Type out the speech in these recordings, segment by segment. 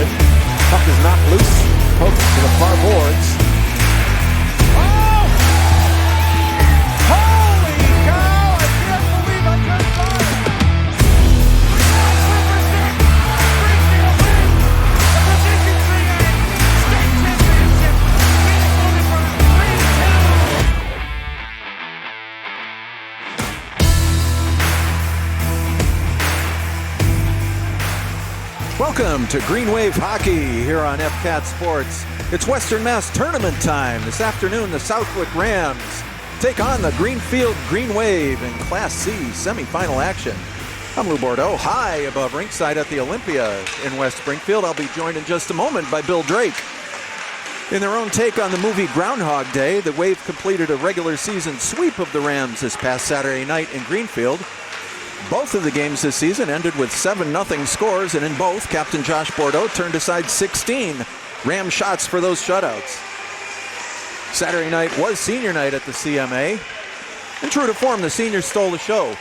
started. Puck is knocked loose, poked to the far boards. Oh! Holy cow! I can't believe I just saw it! Greenfield wins the Division III State Championship. Minnesota for 3-2. Welcome to Greenwave Hockey here on FCAT Sports. It's Western Mass tournament time. This afternoon, the Southwick Rams take on the Greenfield Greenwave in Class C semifinal action. I'm Lou Bordeaux, high above rinkside at the Olympia in West Springfield. I'll be joined in just a moment by Bill Drake. In their own take on the movie Groundhog Day, the Wave completed a regular season sweep of the Rams this past Saturday night in Greenfield. Both of the games this season ended with 7-0 scores, and in both, Captain Josh Bordeaux turned aside 16 Ram shots for those shutouts. Saturday night was senior night at the CMA, and true to form, the seniors stole the show.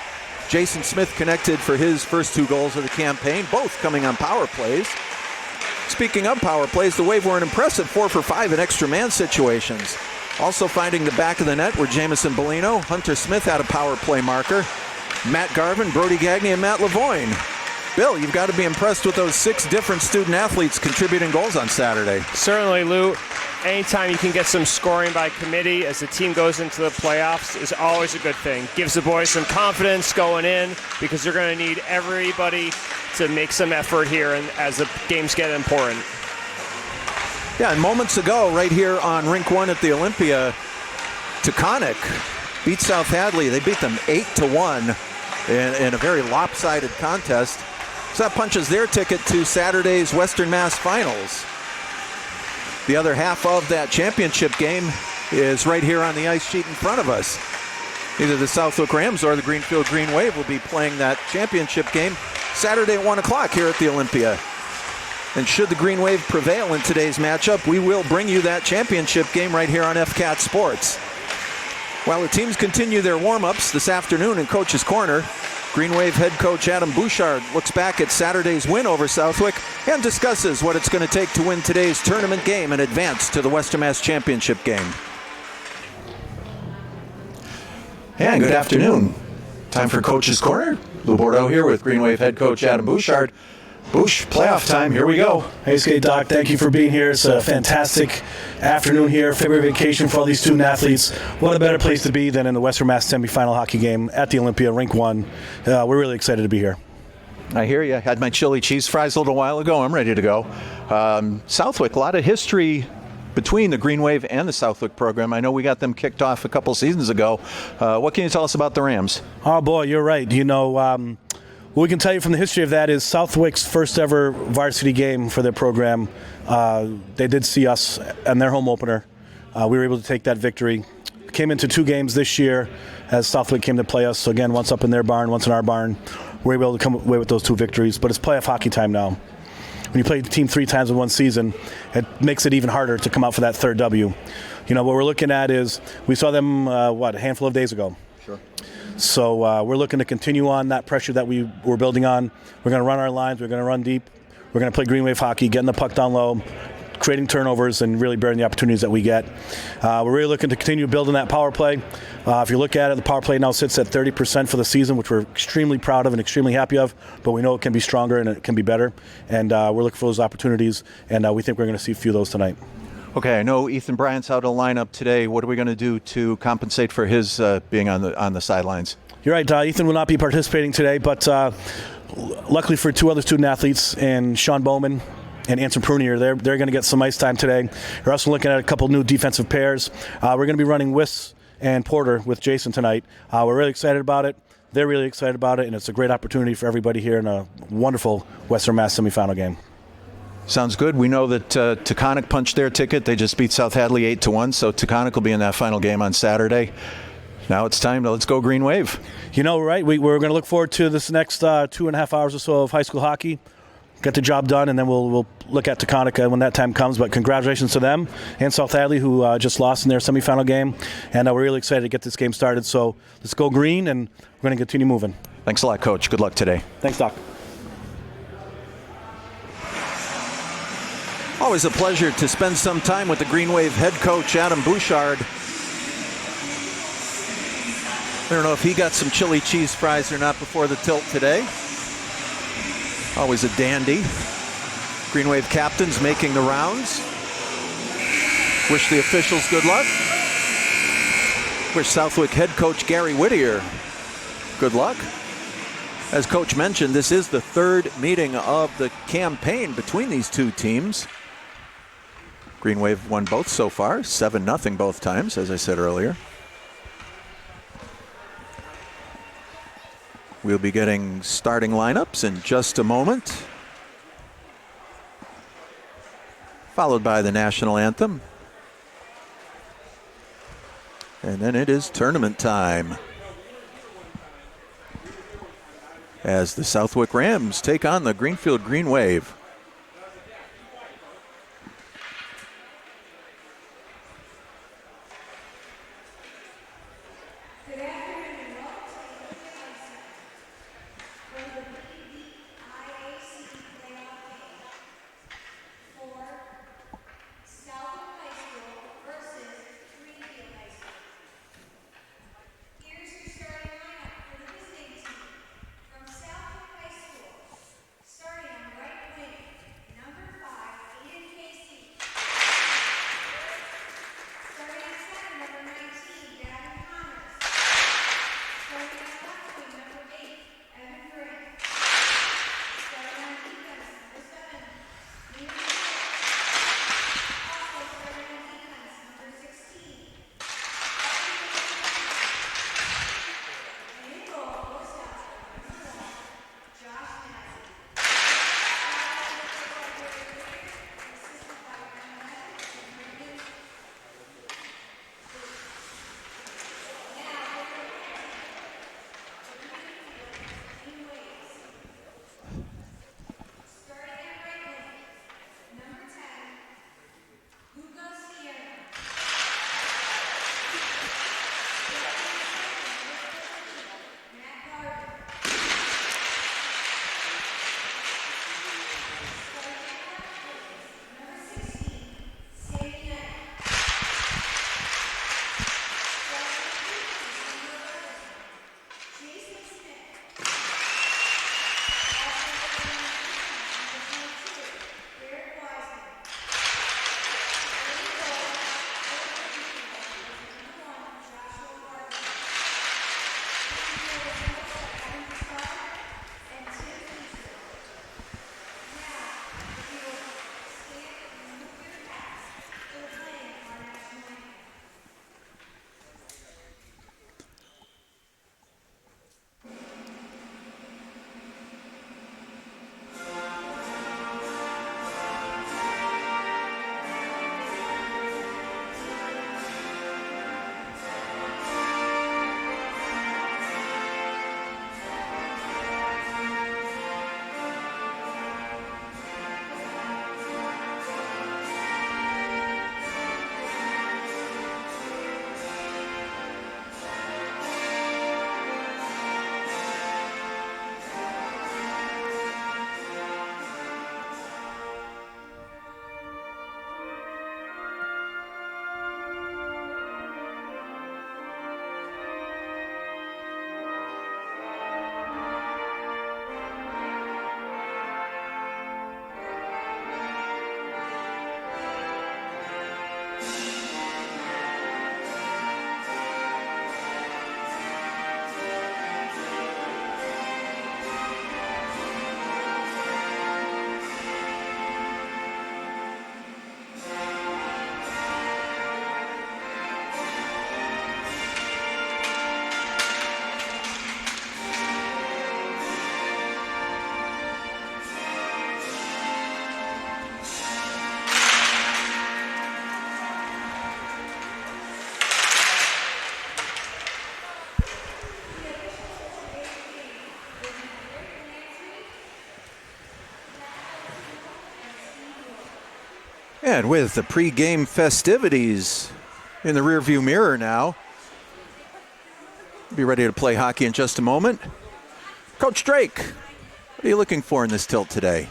Jason Smith connected for his first 2 goals of the campaign, both coming on power plays. Speaking of power plays, the Wave were an impressive 4 for 5 in extra man situations. Also finding the back of the net were Jamison Bellino, Hunter Smith had a power play marker, Matt Garvin, Brody Gagne, and Matt Lavoine. Bill, you've got to be impressed with those 6 different student athletes contributing goals on Saturday. Certainly, Lou. Anytime you can get some scoring by committee as the team goes into the playoffs is always a good thing. Gives the boys some confidence going in because they're going to need everybody to make some effort here and as the games get important. Yeah, and moments ago, right here on Rink 1 at the Olympia, Taconic beat South Hadley. They beat them 8-1 in a very lopsided contest. So that punches their ticket to Saturday's Western Mass Finals. The other half of that championship game is right here on the ice sheet in front of us. Either the Southwick Rams or the Greenfield Greenwave will be playing that championship game Saturday at 1 o'clock here at the Olympia. And should the Greenwave prevail in today's matchup, we will bring you that championship game right here on FCAT Sports. While the teams continue their warm-ups this afternoon in Coach's Corner, Greenwave head coach Adam Bouchard looks back at Saturday's win over Southwick and discusses what it's going to take to win today's tournament game and advance to the Western Mass Championship game. And good afternoon. Time for Coach's Corner. Lou Bordeaux here with Greenwave head coach Adam Bouchard. Boosh, playoff time, here we go. Hey, Skate Doc, thank you for being here. It's a fantastic afternoon here, February vacation for all these student athletes. What a better place to be than in the Western Mass semifinal hockey game at the Olympia, Rink 1. We're really excited to be here. I hear you. Had my chili cheese fries a little while ago. I'm ready to go. Southwick, a lot of history between the Greenwave and the Southwick program. I know we got them kicked off a couple seasons ago. What can you tell us about the Rams? Oh, boy, you're right. You know, what we can tell you from the history of that is Southwick's first ever varsity game for their program. They did see us in their home opener. We were able to take that victory. Came into 2 games this year as Southwick came to play us. So again, once up in their barn, once in our barn. We were able to come away with those 2 victories. But it's playoff hockey time now. When you play the team 3 times in one season, it makes it even harder to come out for that 3rd W. You know, what we're looking at is we saw them, a handful of days ago. Sure. So we're looking to continue on that pressure that we were building on. We're going to run our lines. We're going to run deep. We're going to play Greenwave hockey, getting the puck down low, creating turnovers, and really bearing the opportunities that we get. We're really looking to continue building that power play. If you look at it, the power play now sits at 30% for the season, which we're extremely proud of and extremely happy of, but we know it can be stronger and it can be better. And we're looking for those opportunities, and we think we're going to see a few of those tonight. Okay, I know Ethan Bryant's out of the lineup today. What are we going to do to compensate for his being on the sidelines? You're right. Ethan will not be participating today, but luckily for 2 other student athletes, and Sean Bowman and Anson Prunier, they're going to get some ice time today. We're also looking at a couple new defensive pairs. We're going to be running Wiss and Porter with Jason tonight. We're really excited about it. They're really excited about it, and it's a great opportunity for everybody here in a wonderful Western Mass semifinal game. Sounds good. We know that Taconic punched their ticket. They just beat South Hadley 8-1, so Taconic will be in that final game on Saturday. Now it's time to let's go Greenwave. You know, right? We're going to look forward to this next 2.5 hours or so of high school hockey. Get the job done, and then we'll look at Taconic when that time comes. But congratulations to them and South Hadley, who just lost in their semifinal game. And we're really excited to get this game started. So let's go green, and we're going to continue moving. Thanks a lot, Coach. Good luck today. Thanks, Doc. Always a pleasure to spend some time with the Greenwave head coach, Adam Bouchard. I don't know if he got some chili cheese fries or not before the tilt today. Always a dandy. Greenwave captains making the rounds. Wish the officials good luck. Wish Southwick head coach Gary Whittier good luck. As Coach mentioned, this is the third meeting of the campaign between these two teams. Greenwave won both so far, 7-0 both times, as I said earlier. We'll be getting starting lineups in just a moment, followed by the national anthem. And then it is tournament time as the Southwick Rams take on the Greenfield Greenwave. And with the pregame festivities in the rearview mirror now, be ready to play hockey in just a moment. Coach Drake, what are you looking for in this tilt today?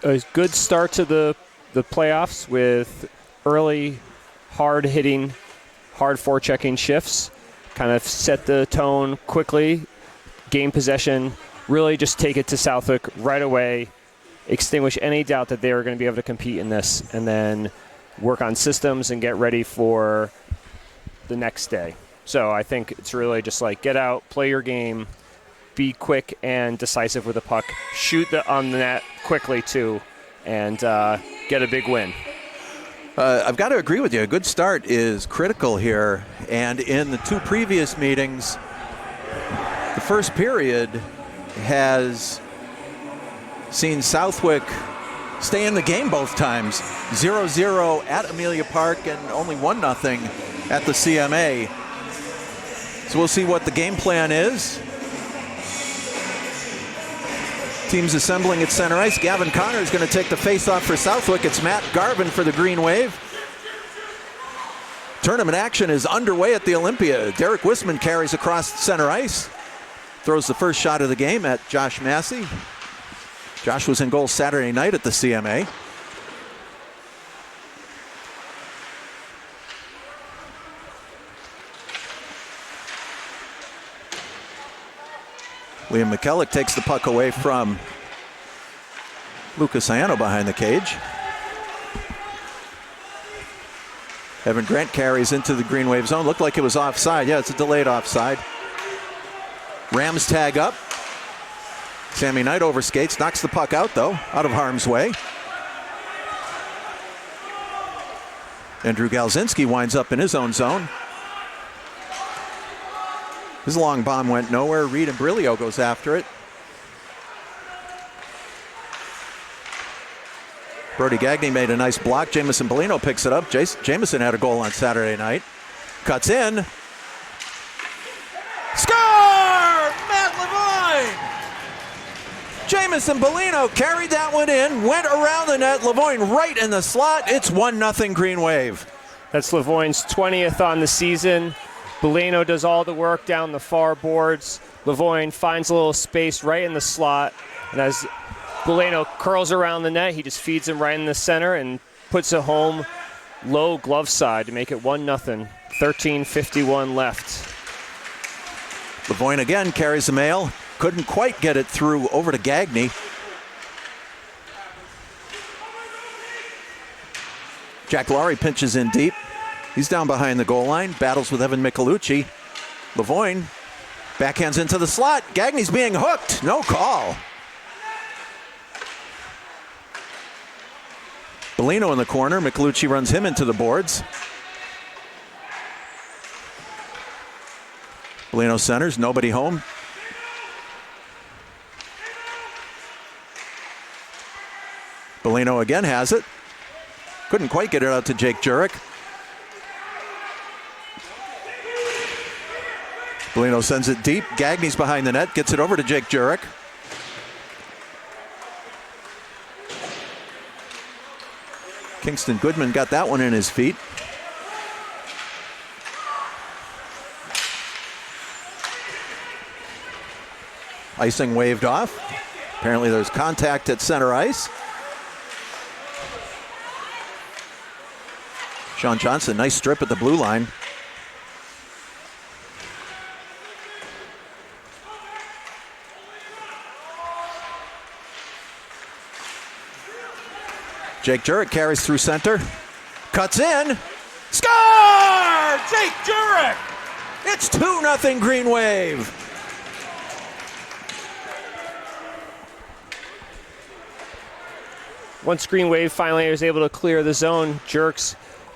a good start to the playoffs with early, hard-hitting, hard forechecking shifts. Kind of set the tone quickly, gain possession, really just take it to Southwick right away, extinguish any doubt that they were going to be able to compete in this, and then work on systems and get ready for the next day. So I think it's really just like get out, play your game, be quick and decisive with the puck, shoot on the net quickly too, and get a big win. I've got to agree with you. A good start is critical here. And in the 2 previous meetings, the first period has seen Southwick stay in the game both times. 0-0 at Amelia Park and only 1-0 at the CMA. So we'll see what the game plan is. Team's assembling at center ice. Gavin Connor is going to take the face-off for Southwick. It's Matt Garvin for the Greenwave. Tournament action is underway at the Olympia. Derek Wisman carries across center ice. Throws the first shot of the game at Josh Massey. Josh was in goal Saturday night at the CMA. Liam McKellick takes the puck away from Lucas Iano behind the cage. Evan Grant carries into the Greenwave zone. Looked like it was offside. Yeah, it's a delayed offside. Rams tag up. Sammy Knight overskates, knocks the puck out though, out of harm's way. Andrew Galzinski winds up in his own zone. His long bomb went nowhere. Reed and Brilio goes after it. Brody Gagne made a nice block. Jamison Bellino picks it up. Jamison had a goal on Saturday night. Cuts in. Score! Matt Lavoine! Jamison Bellino carried that one in, went around the net. Lavoine right in the slot. It's 1-0 Greenwave. That's Lavoine's 20th on the season. Bellino does all the work down the far boards. Lavoine finds a little space right in the slot. And as Bellino curls around the net, he just feeds him right in the center and puts it home low glove side to make it 1-0. 13:51 left. Lavoine again carries the mail. Couldn't quite get it through over to Gagne. Jack Laurie pinches in deep. He's down behind the goal line, battles with Evan Michelucci. Lavoine backhands into the slot. Gagne's being hooked. No call. Bellino in the corner. Michelucci runs him into the boards. Bellino centers. Nobody home. Bellino again has it. Couldn't quite get it out to Jake Jurek. Bellino sends it deep. Gagne's behind the net. Gets it over to Jake Jurek. Kingston Goodman got that one in his feet. Icing waved off. Apparently there's contact at center ice. Sean Johnson, nice strip at the blue line. Jake Jurek carries through center. Cuts in. Score! Jake Jurek! It's 2-0 Greenwave. Once Greenwave finally was able to clear the zone, Jurek's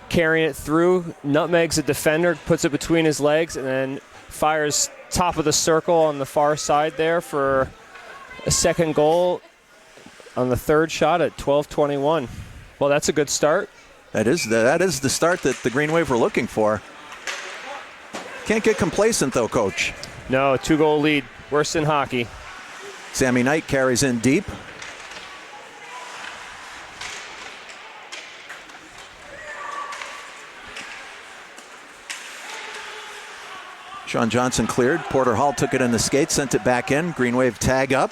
carrying it through, nutmegs a defender, puts it between his legs, and then fires top of the circle on the far side there for a second goal on the third shot at 12:21. Well, that's a good start. That is the start that the Greenwave were looking for. Can't get complacent though, Coach. No, a 2-goal lead, worse than hockey. Sammy Knight carries in deep. Sean Johnson cleared. Porter Hall took it in the skates, sent it back in. Greenwave tag up.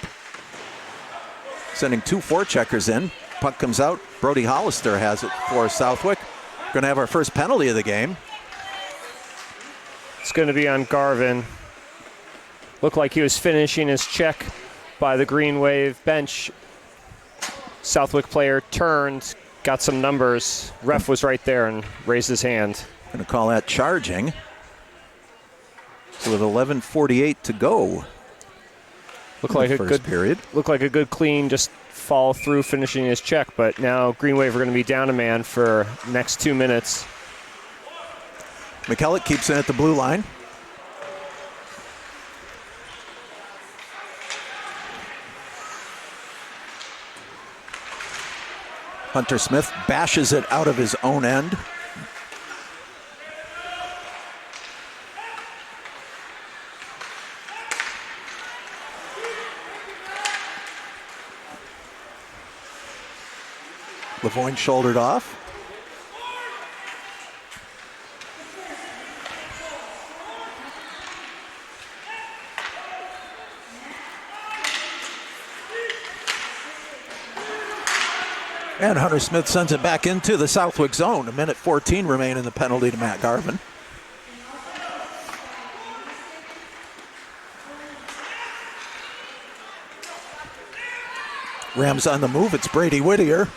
Sending 2 forecheckers in. Puck comes out. Brody Hollister has it for Southwick. Going to have our first penalty of the game. It's going to be on Garvin. Looked like he was finishing his check by the Greenwave bench. Southwick player turned, got some numbers. Ref was right there and raised his hand. Going to call that charging. So with 11:48 to go. Looked like a good period. Looked like a good clean, just fall through finishing his check. But now Greenwave are going to be down a man for next 2 minutes. McKellick keeps in at the blue line. Hunter Smith bashes it out of his own end. Lavoine shouldered off. And Hunter Smith sends it back into the Southwick zone. 1:14 remain in the penalty to Matt Garvin. Rams on the move. It's Brady Whittier.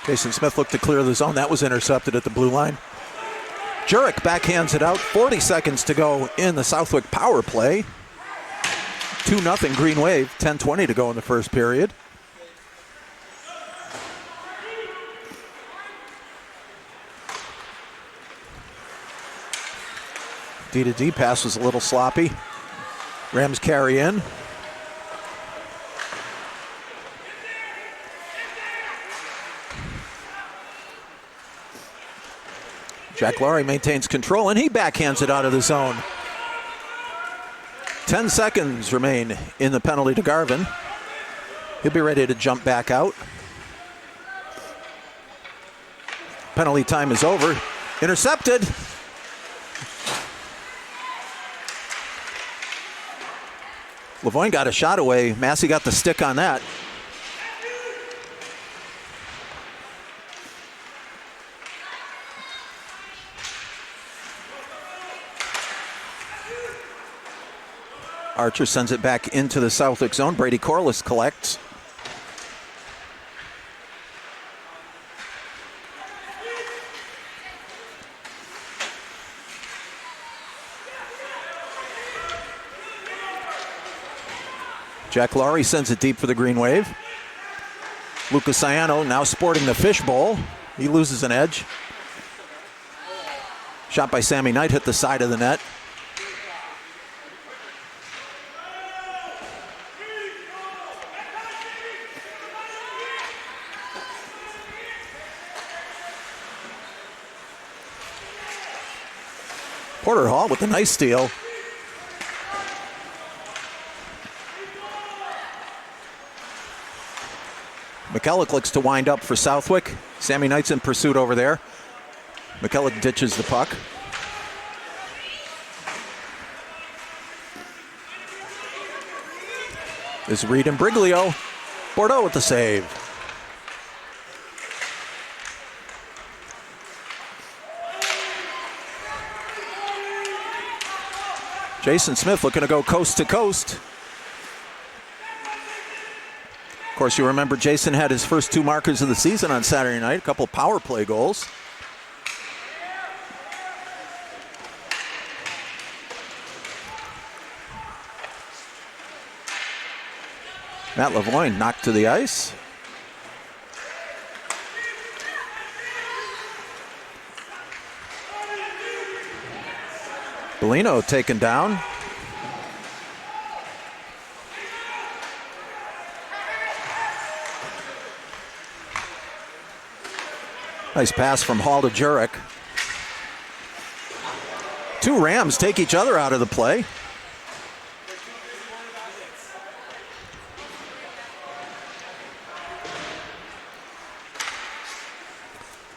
Jason Smith looked to clear the zone. That was intercepted at the blue line. Jurek backhands it out. 40 seconds to go in the Southwick power play. 2-0 Green Wave. 10:20 to go in the first period. D-to-D pass was a little sloppy. Rams carry in. Jack Laurie maintains control, and he backhands it out of the zone. 10 seconds remain in the penalty to Garvin. He'll be ready to jump back out. Penalty time is over. Intercepted. Lavoine got a shot away. Massey got the stick on that. Archer sends it back into the Southwick zone. Brady Corliss collects. Jack Laurie sends it deep for the Green Wave. Lucas Ciano now sporting the fishbowl. He loses an edge. Shot by Sammy Knight hit the side of the net. Porter Hall with a nice steal. McKellick looks to wind up for Southwick. Sammy Knight's in pursuit over there. McKellick ditches the puck. This is Reed and Briglio. Bordeaux with the save. Jason Smith looking to go coast to coast. Of course, you remember Jason had his first 2 markers of the season on Saturday night, a couple power play goals. Matt Lavoine knocked to the ice. Bellino taken down. Nice pass from Hall to Jurek. 2 Rams take each other out of the play.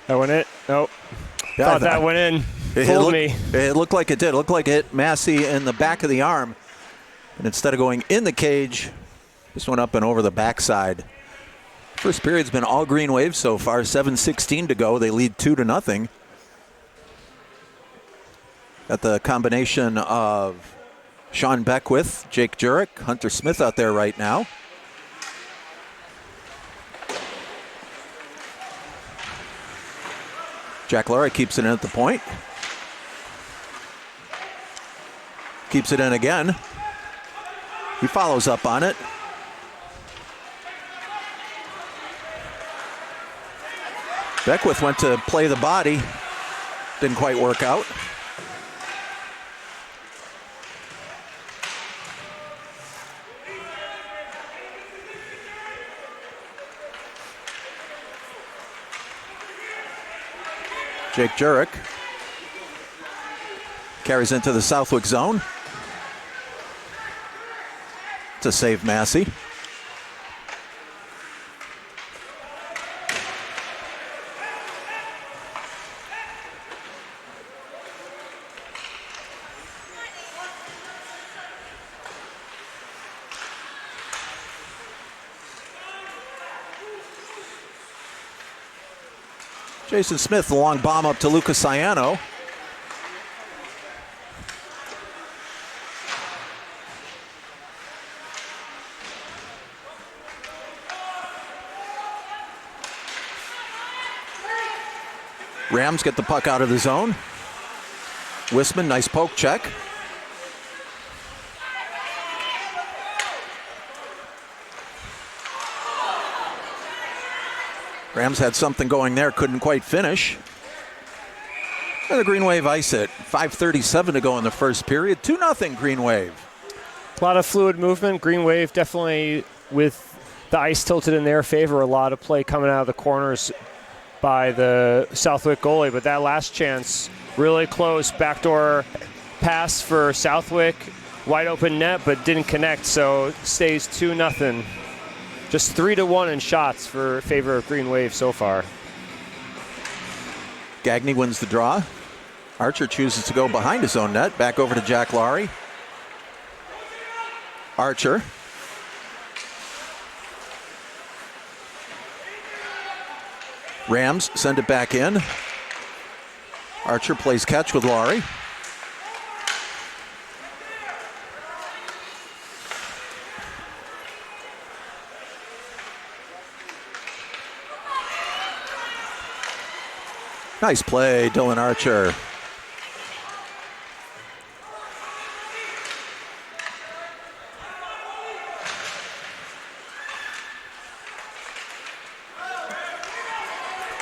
That went it? Nope. Yeah, Thought that went in. Fooled me. It looked like it did. It looked like it hit Massey in the back of the arm. And instead of going in the cage, this went up and over the backside. First period's been all Greenwave so far. 7:16 to go. They lead 2-0. Got the combination of Sean Beckwith, Jake Jurek, Hunter Smith out there right now. Jack Laurie keeps it in at the point. Keeps it in again. He follows up on it. Beckwith went to play the body. Didn't quite work out. Jake Jurek carries into the Southwick zone to save Massey. Jason Smith, the long bomb up to Lucas Ciano. Rams get the puck out of the zone. Wisman, nice poke check. Rams had something going there, couldn't quite finish. And the Greenwave ice it. 5:37 to go in the first period. 2-0 Greenwave. A lot of fluid movement. Greenwave definitely with the ice tilted in their favor. A lot of play coming out of the corners by the Southwick goalie. But that last chance, really close. Backdoor pass for Southwick. Wide open net, but didn't connect. So it stays 2-0. Just 3-1 in shots for favor of Greenwave so far. Gagne wins the draw. Archer chooses to go behind his own net. Back over to Jack Laurie. Archer. Rams send it back in. Archer plays catch with Laurie. Nice play, Dylan Archer.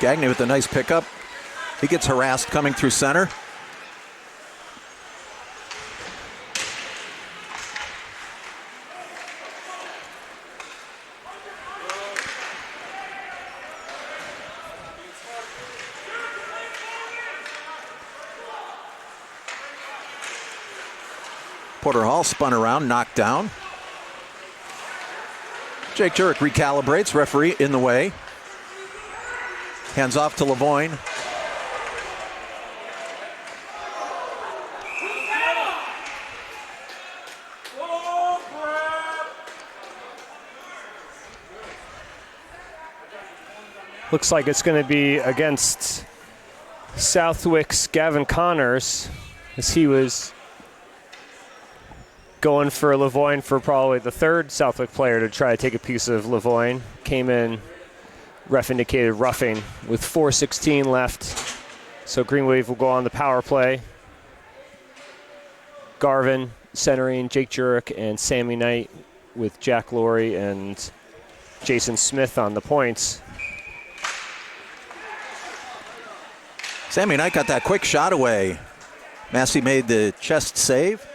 Gagne with a nice pickup. He gets harassed coming through center. Porter Hall spun around, knocked down. Jake Jurek recalibrates, referee in the way. Hands off to Lavoine. Looks like it's going to be against Southwick's Gavin Connors, as he was going for Lavoine for probably the third Southwick player to try to take a piece of Lavoine. Came in, ref indicated roughing with 4:16 left. So Greenwave will go on the power play. Garvin centering Jake Jurek and Sammy Knight with Jack Laurie and Jason Smith on the points. Sammy Knight got that quick shot away. Massey made the chest save.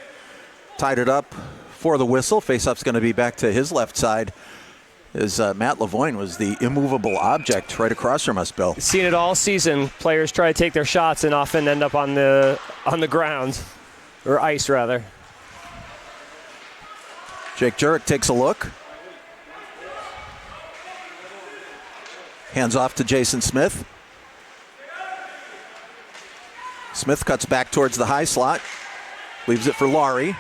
Tied it up for the whistle. Faceup's going to be back to his left side as Matt Lavoine was the immovable object right across from us, Bill. Seen it all season. Players try to take their shots and often end up on the ground, or ice rather. Jake Jurek takes a look. Hands off to Jason Smith. Smith cuts back towards the high slot. Leaves it for Laurie.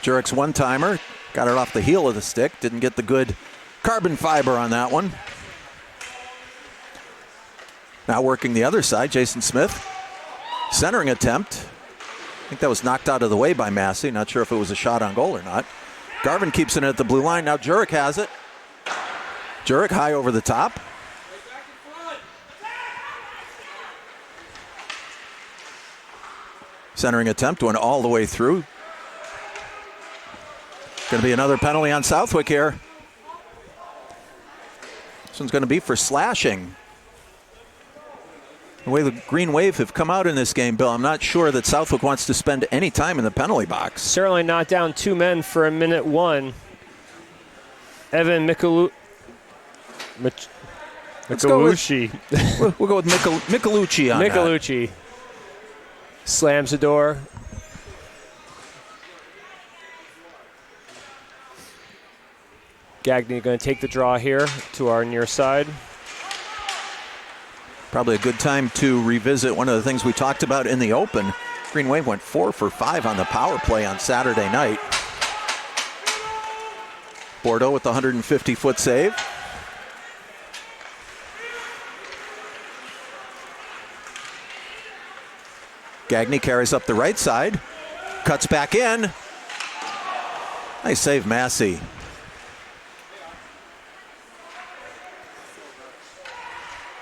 Jurek's one-timer. Got it off the heel of the stick. Didn't get the good carbon fiber on that one. Now working the other side, Jason Smith. Centering attempt. I think that was knocked out of the way by Massey. Not sure if it was a shot on goal or not. Garvin keeps it at the blue line. Now Jurek has it. Jurek high over the top. Centering attempt went all the way through. Going to be another penalty on Southwick here. This one's going to be for slashing. The way the Green Wave have come out in this game, Bill, I'm not sure that Southwick wants to spend any time in the penalty box. Certainly not down 2 men for a minute 1. Evan Michelucci. We'll go with Michelucci on Michelucci slams the door. Gagny going to take the draw here to our near side. Probably a good time to revisit one of the things we talked about in the open. Green Wave went 4 for 5 on the power play on Saturday night. Bordeaux with the 150-foot save. Gagny carries up the right side. Cuts back in. Nice save, Massey.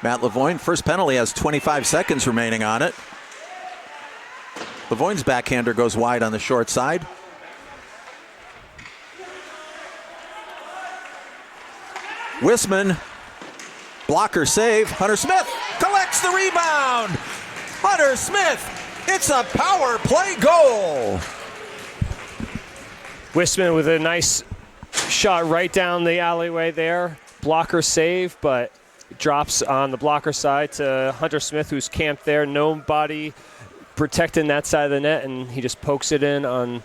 Matt Lavoine, first penalty, has 25 seconds remaining on it. Lavoine's backhander goes wide on the short side. Wisman, blocker save. Hunter Smith collects the rebound. Hunter Smith, it's a power play goal. Wisman with a nice shot right down the alleyway there. Blocker save, but drops on the blocker side to Hunter Smith, who's camped there. Nobody protecting that side of the net, and he just pokes it in on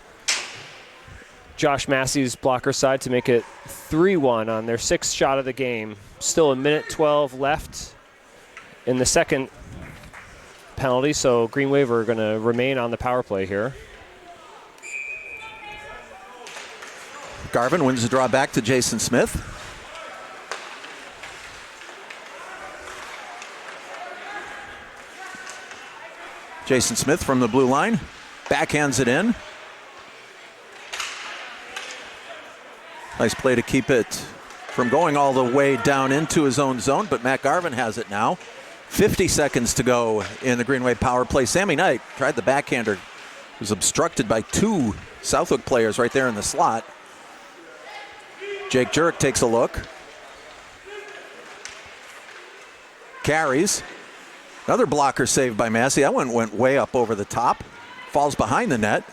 Josh Massey's blocker side to make it 3-1 on their 6th shot of the game. Still a minute 12 left in the second penalty, so Green Wave are going to remain on the power play here. Garvin wins the draw back to Jason Smith. Jason Smith from the blue line, backhands it in. Nice play to keep it from going all the way down into his own zone, but Matt Garvin has it now. 50 seconds to go in the Green Wave power play. Sammy Knight tried the backhander. Was obstructed by 2 Southwick players right there in the slot. Jake Jurek takes a look. Carries. Another blocker saved by Massey. That one went way up over the top. Falls behind the net.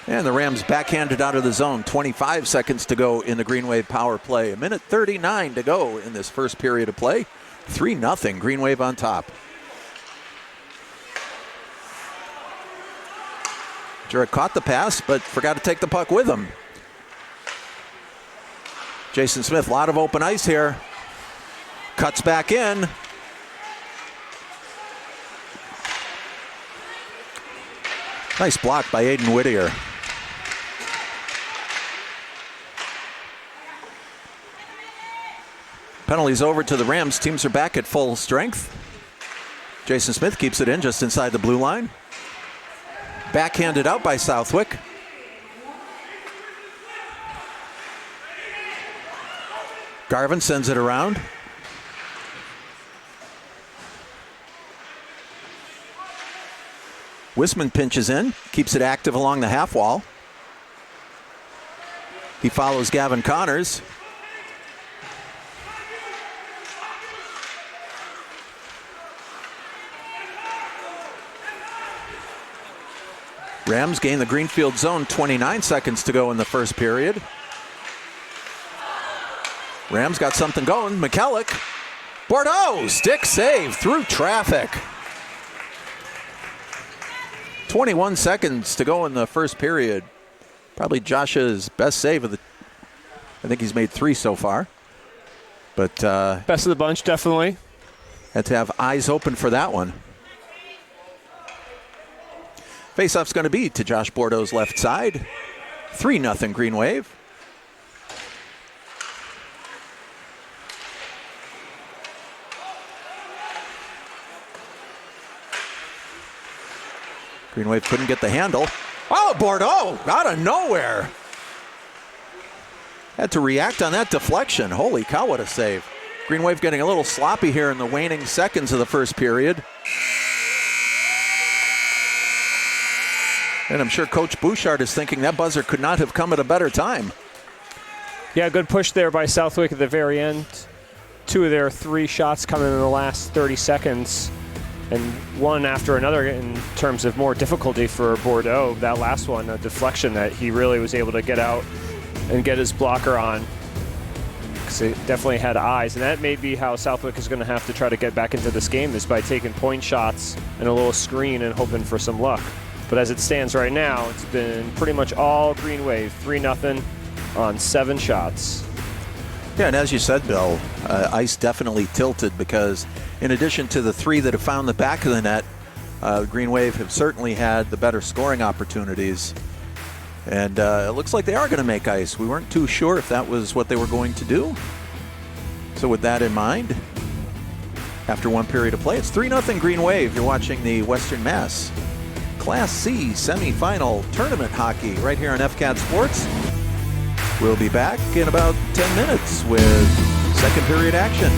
And the Rams backhanded out of the zone. 25 seconds to go in the Green Wave power play. A minute 39 to go in this first period of play. 3-0, Green Wave on top. Jurek caught the pass, but forgot to take the puck with him. Jason Smith, a lot of open ice here. Cuts back in. Nice block by Aiden Whittier. Penalties over to the Rams. Teams are back at full strength. Jason Smith keeps it in just inside the blue line. Backhanded out by Southwick. Garvin sends it around. Wisman pinches in, keeps it active along the half wall. He follows Gavin Connors. Rams gain the Greenfield zone, 29 seconds to go in the first period. Rams got something going. McKellick. Bordeaux, stick save through traffic. 21 seconds to go in the first period. Probably Josh's best save of the. I think he's made 3 so far. But best of the bunch, definitely. Had to have eyes open for that one. Faceoff's going to be to Josh Bordeaux's left side. 3-0 Greenwave. Greenwave couldn't get the handle. Oh, Bordeaux out of nowhere. Had to react on that deflection. Holy cow, what a save. Greenwave getting a little sloppy here in the waning seconds of the first period. And I'm sure Coach Bouchard is thinking that buzzer could not have come at a better time. Yeah, good push there by Southwick at the very end. 2 of their 3 shots coming in the last 30 seconds. And one after another in terms of more difficulty for Bordeaux. That last one, a deflection that he really was able to get out and get his blocker on. Because it definitely had eyes. And that may be how Southwick is going to have to try to get back into this game, is by taking point shots and a little screen and hoping for some luck. But as it stands right now, it's been pretty much all Greenwave, 3-0 on 7 shots. Yeah, and as you said, Bill, ice definitely tilted because in addition to the 3 that have found the back of the net, Greenwave have certainly had the better scoring opportunities. And it looks like they are going to make ice. We weren't too sure if that was what they were going to do. So with that in mind, after 1 period of play, it's 3-0 Greenwave. You're watching the Western Mass Class C semifinal tournament hockey right here on FCAT Sports. We'll be back in about 10 minutes with second period action.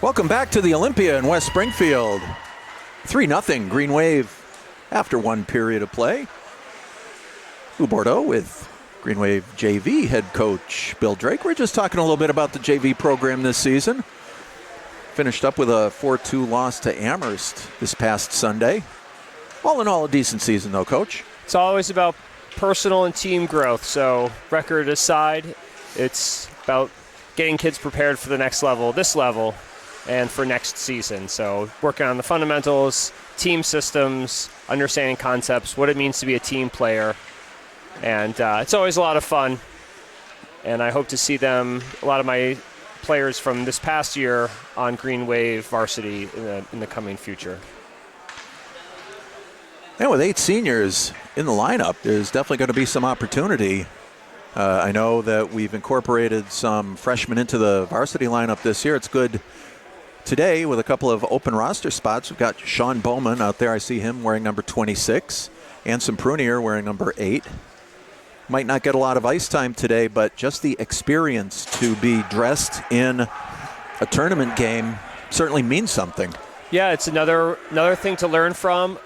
Welcome back to the Olympia in West Springfield. 3-0 Greenwave after one period of play. Lou Bordeaux with Greenwave JV head coach Bill Drake. We're just talking a little bit about the JV program this season. Finished up with a 4-2 loss to Amherst this past Sunday. All in all, a decent season though, Coach. It's always about personal and team growth. So record aside, it's about getting kids prepared for the next level, this level, and for next season. So working on the fundamentals, team systems, understanding concepts, what it means to be a team player. And it's always a lot of fun. And I hope to see them, a lot of my players from this past year on Greenwave varsity in the coming future. And with 8 seniors in the lineup, there's definitely going to be some opportunity. I know that we've incorporated some freshmen into the varsity lineup this year. It's good today with a couple of open roster spots. We've got Sean Bowman out there. I see him wearing number 26. Anson Prunier wearing number 8. Might not get a lot of ice time today, but just the experience to be dressed in a tournament game certainly means something. Yeah, it's another thing to learn from.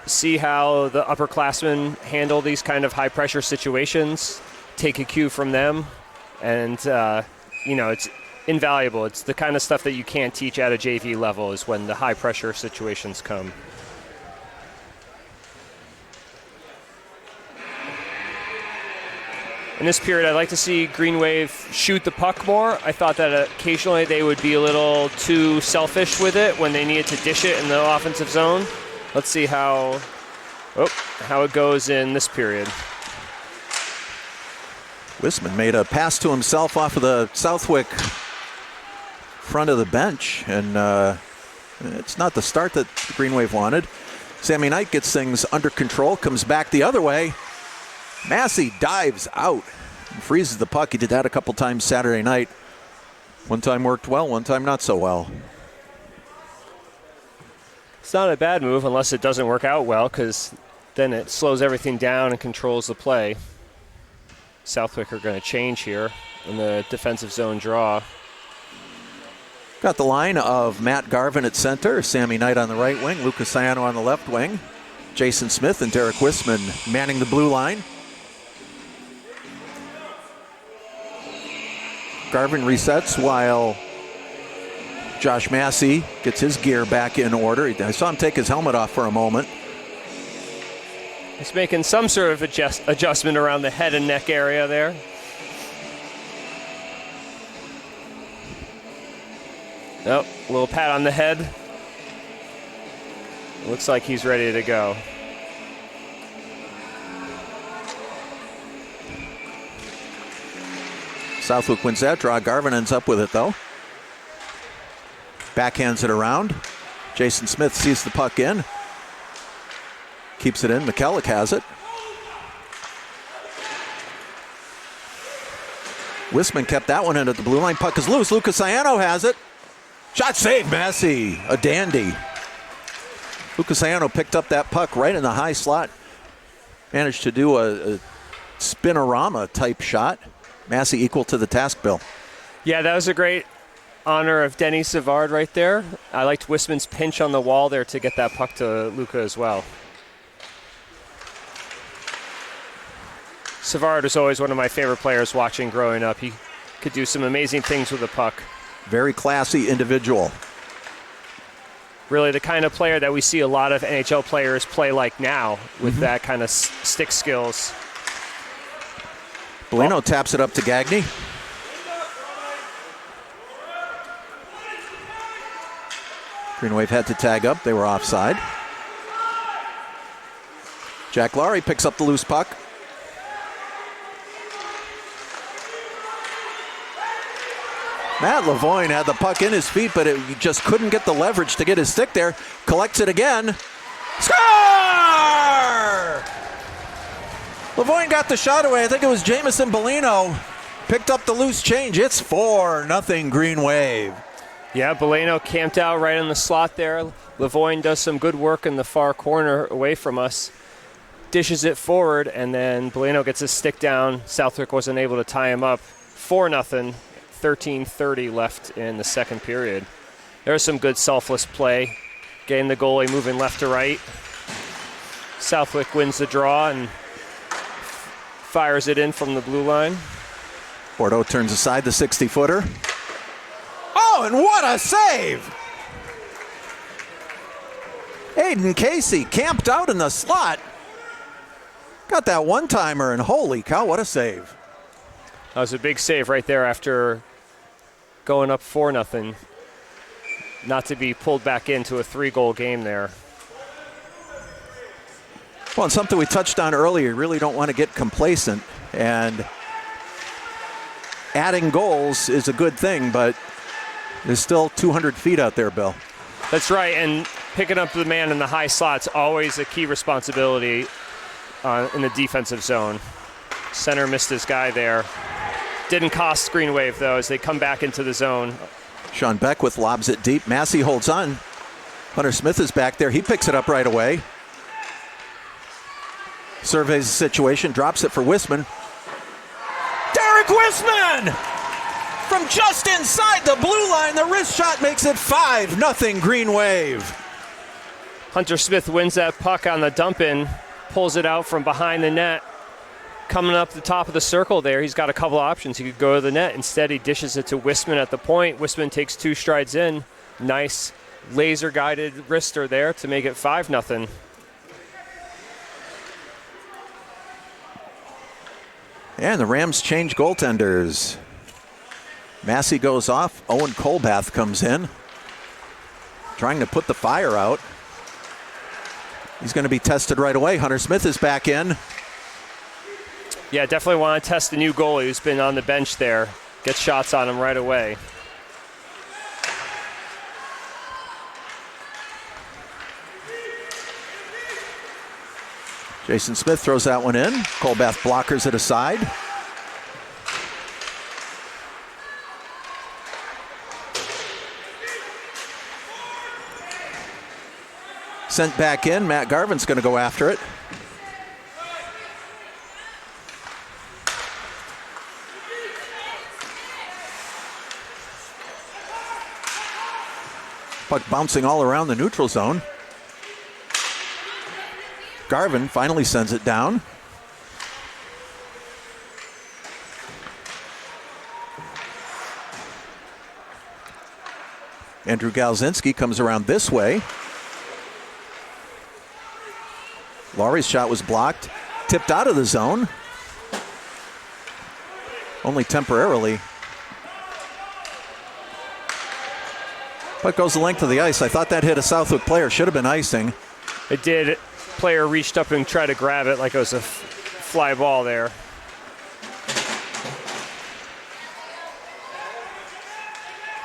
See how the upperclassmen handle these kind of high-pressure situations. Take a cue from them. And, it's invaluable. It's the kind of stuff that you can't teach at a JV level is when the high-pressure situations come. In this period, I'd like to see Greenwave shoot the puck more. I thought that occasionally they would be a little too selfish with it when they needed to dish it in the offensive zone. Let's see how it goes in this period. Wisman made a pass to himself off of the Southwick front of the bench, and it's not the start that Greenwave wanted. Sammy Knight gets things under control, comes back the other way. Massey dives out and freezes the puck. He did that a couple times Saturday night. One time worked well, one time not so well. It's not a bad move unless it doesn't work out well, because then it slows everything down and controls the play. Southwick are going to change here in the defensive zone draw. Got the line of Matt Garvin at center, Sammy Knight on the right wing, Lucas Ciano on the left wing, Jason Smith and Derek Wisman manning the blue line. Garvin resets while Josh Massey gets his gear back in order. I saw him take his helmet off for a moment. He's making some sort of adjustment around the head and neck area there. Nope, a little pat on the head. Looks like he's ready to go. Southwick wins that draw. Garvin ends up with it, though. Backhands it around. Jason Smith sees the puck in. Keeps it in. McKellick has it. Wisman kept that one in at the blue line. Puck is loose. Lucas Ciano has it. Shot saved, Massey. A dandy. Lucas Ciano picked up that puck right in the high slot. Managed to do a spinorama type shot. Massey equal to the task, Bill. Yeah, that was a great honor of Denny Savard right there. I liked Wisman's pinch on the wall there to get that puck to Luca as well. Savard is always one of my favorite players watching growing up. He could do some amazing things with the puck. Very classy individual. Really the kind of player that we see a lot of NHL players play like now with that kind of stick skills. Bellino taps it up to Gagné. Greenwave had to tag up. They were offside. Jack Laurie picks up the loose puck. Matt Lavoine had the puck in his feet, but he just couldn't get the leverage to get his stick there. Collects it again. Score! Lavoine got the shot away. I think it was Jamison Bellino. Picked up the loose change. It's 4-0 Green Wave. Yeah, Bellino camped out right in the slot there. Lavoine does some good work in the far corner away from us. Dishes it forward, and then Bellino gets his stick down. Southwick wasn't able to tie him up. 4-0. 13:30 left in the second period. There's some good selfless play, getting the goalie moving left to right. Southwick wins the draw and fires it in from the blue line. Bordeaux turns aside the 60-footer. Oh, and what a save! Aiden Casey camped out in the slot. Got that one-timer, and holy cow, what a save. That was a big save right there after going up 4-0. Not to be pulled back into a 3-goal game there. Well, and something we touched on earlier, you really don't want to get complacent. And adding goals is a good thing, but there's still 200 feet out there, Bill. That's right, and picking up the man in the high slot's always a key responsibility in the defensive zone. Center missed his guy there. Didn't cost Greenwave, though, as they come back into the zone. Sean Beckwith lobs it deep. Massey holds on. Hunter Smith is back there. He picks it up right away. Surveys the situation, drops it for Wisman. Derek Wisman! From just inside the blue line, the wrist shot makes it 5-0 Greenwave. Hunter Smith wins that puck on the dump-in, pulls it out from behind the net. Coming up the top of the circle there, he's got a couple options. He could go to the net. Instead, he dishes it to Wisman at the point. Wisman takes 2 strides in. Nice laser-guided wrister there to make it 5-0. And the Rams change goaltenders. Massey goes off. Owen Colbath comes in, trying to put the fire out. He's going to be tested right away. Hunter Smith is back in. Yeah, definitely want to test the new goalie who's been on the bench there. Get shots on him right away. Jason Smith throws that one in. Colbath blockers it aside. Sent back in. Matt Garvin's going to go after it. Puck bouncing all around the neutral zone. Garvin finally sends it down. Andrew Galzinski comes around this way. Laurie's shot was blocked, tipped out of the zone. Only temporarily. Puck goes the length of the ice. I thought that hit a Southwick player. Should have been icing. It did. Player reached up and tried to grab it like it was a fly ball there.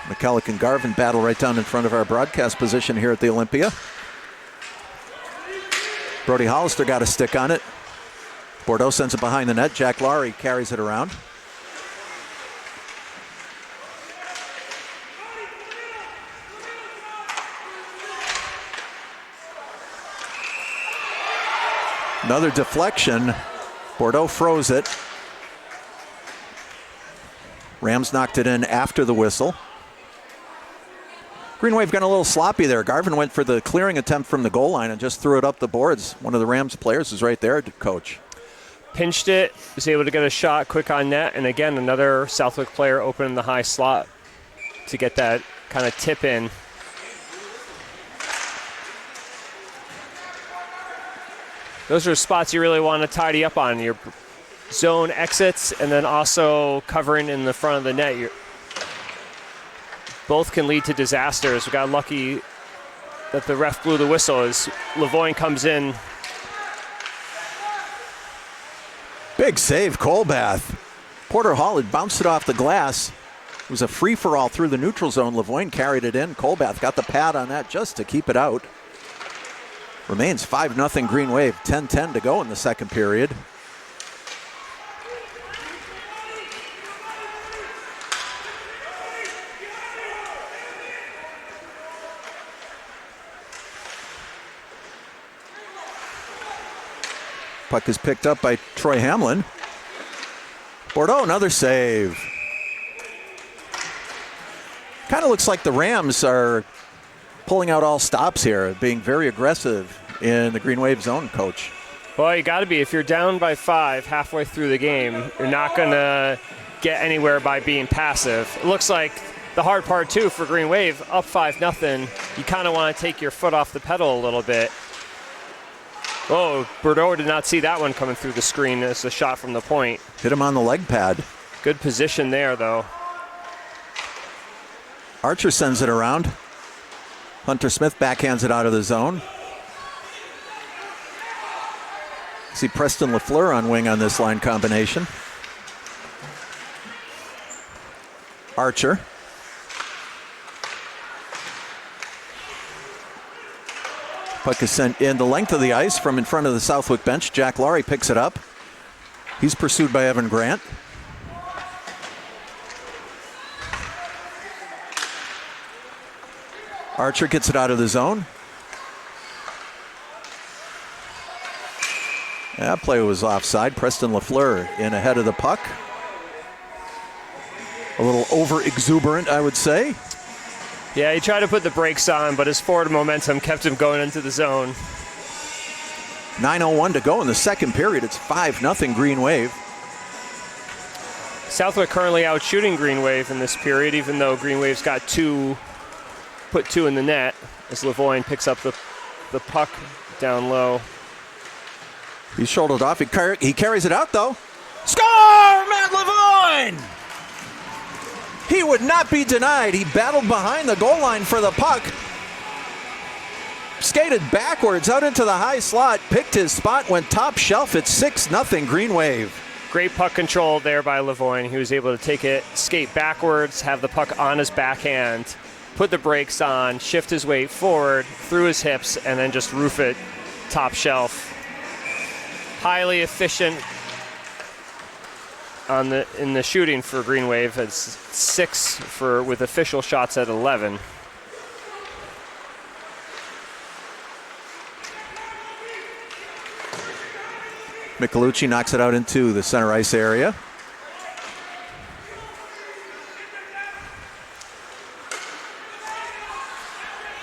McKellick and Garvin battle right down in front of our broadcast position here at the Olympia. Brody Hollister got a stick on it. Bordeaux sends it behind the net. Jack Laurie carries it around. Another deflection. Bordeaux froze it. Rams knocked it in after the whistle. Greenwave got a little sloppy there. Garvin went for the clearing attempt from the goal line and just threw it up the boards. One of the Rams players is right there, coach. Pinched it, was able to get a shot quick on net, and again, another Southwick player open in the high slot to get that kind of tip in. Those are spots you really want to tidy up on. Your zone exits and then also covering in the front of the net. Both can lead to disasters. We got lucky that the ref blew the whistle as Lavoine comes in. Big save, Colbath. Porter Hall had bounced it off the glass. It was a free-for-all through the neutral zone. Lavoine carried it in. Colbath got the pad on that just to keep it out. Remains 5-0 Greenwave, 10-10 to go in the second period. Puck is picked up by Troy Hamlin. Bordeaux, another save. Kind of looks like the Rams are pulling out all stops here, being very aggressive in the Greenwave zone, Coach. Well, you got to be. If you're down by 5 halfway through the game, you're not going to get anywhere by being passive. It looks like the hard part, too, for Greenwave, up 5-0, you kind of want to take your foot off the pedal a little bit. Oh, Bordeaux did not see that one coming through the screen as a shot from the point. Hit him on the leg pad. Good position there, though. Archer sends it around. Hunter Smith backhands it out of the zone. See Preston LaFleur on wing on this line combination. Archer. Puck is sent in the length of the ice from in front of the Southwick bench. Jack Laurie picks it up. He's pursued by Evan Grant. Archer gets it out of the zone. That play was offside. Preston LaFleur in ahead of the puck. A little over-exuberant, I would say. Yeah, he tried to put the brakes on, but his forward momentum kept him going into the zone. 9:01 to go in the second period. It's 5-0 Greenwave. Southwick currently out shooting Greenwave in this period, even though Greenwave's got put two in the net, as Lavoine picks up the puck down low. He's shouldered off. He carries it out, though. Score! Matt Lavoine! He would not be denied. He battled behind the goal line for the puck. Skated backwards out into the high slot. Picked his spot. Went top shelf. It's 6-0 Greenwave. Great puck control there by Lavoine. He was able to take it, skate backwards, have the puck on his backhand, put the brakes on, shift his weight forward, through his hips, and then just roof it top shelf. Highly efficient in the shooting for Greenwave. It's 6 with official shots at 11. Michelucci knocks it out into the center ice area.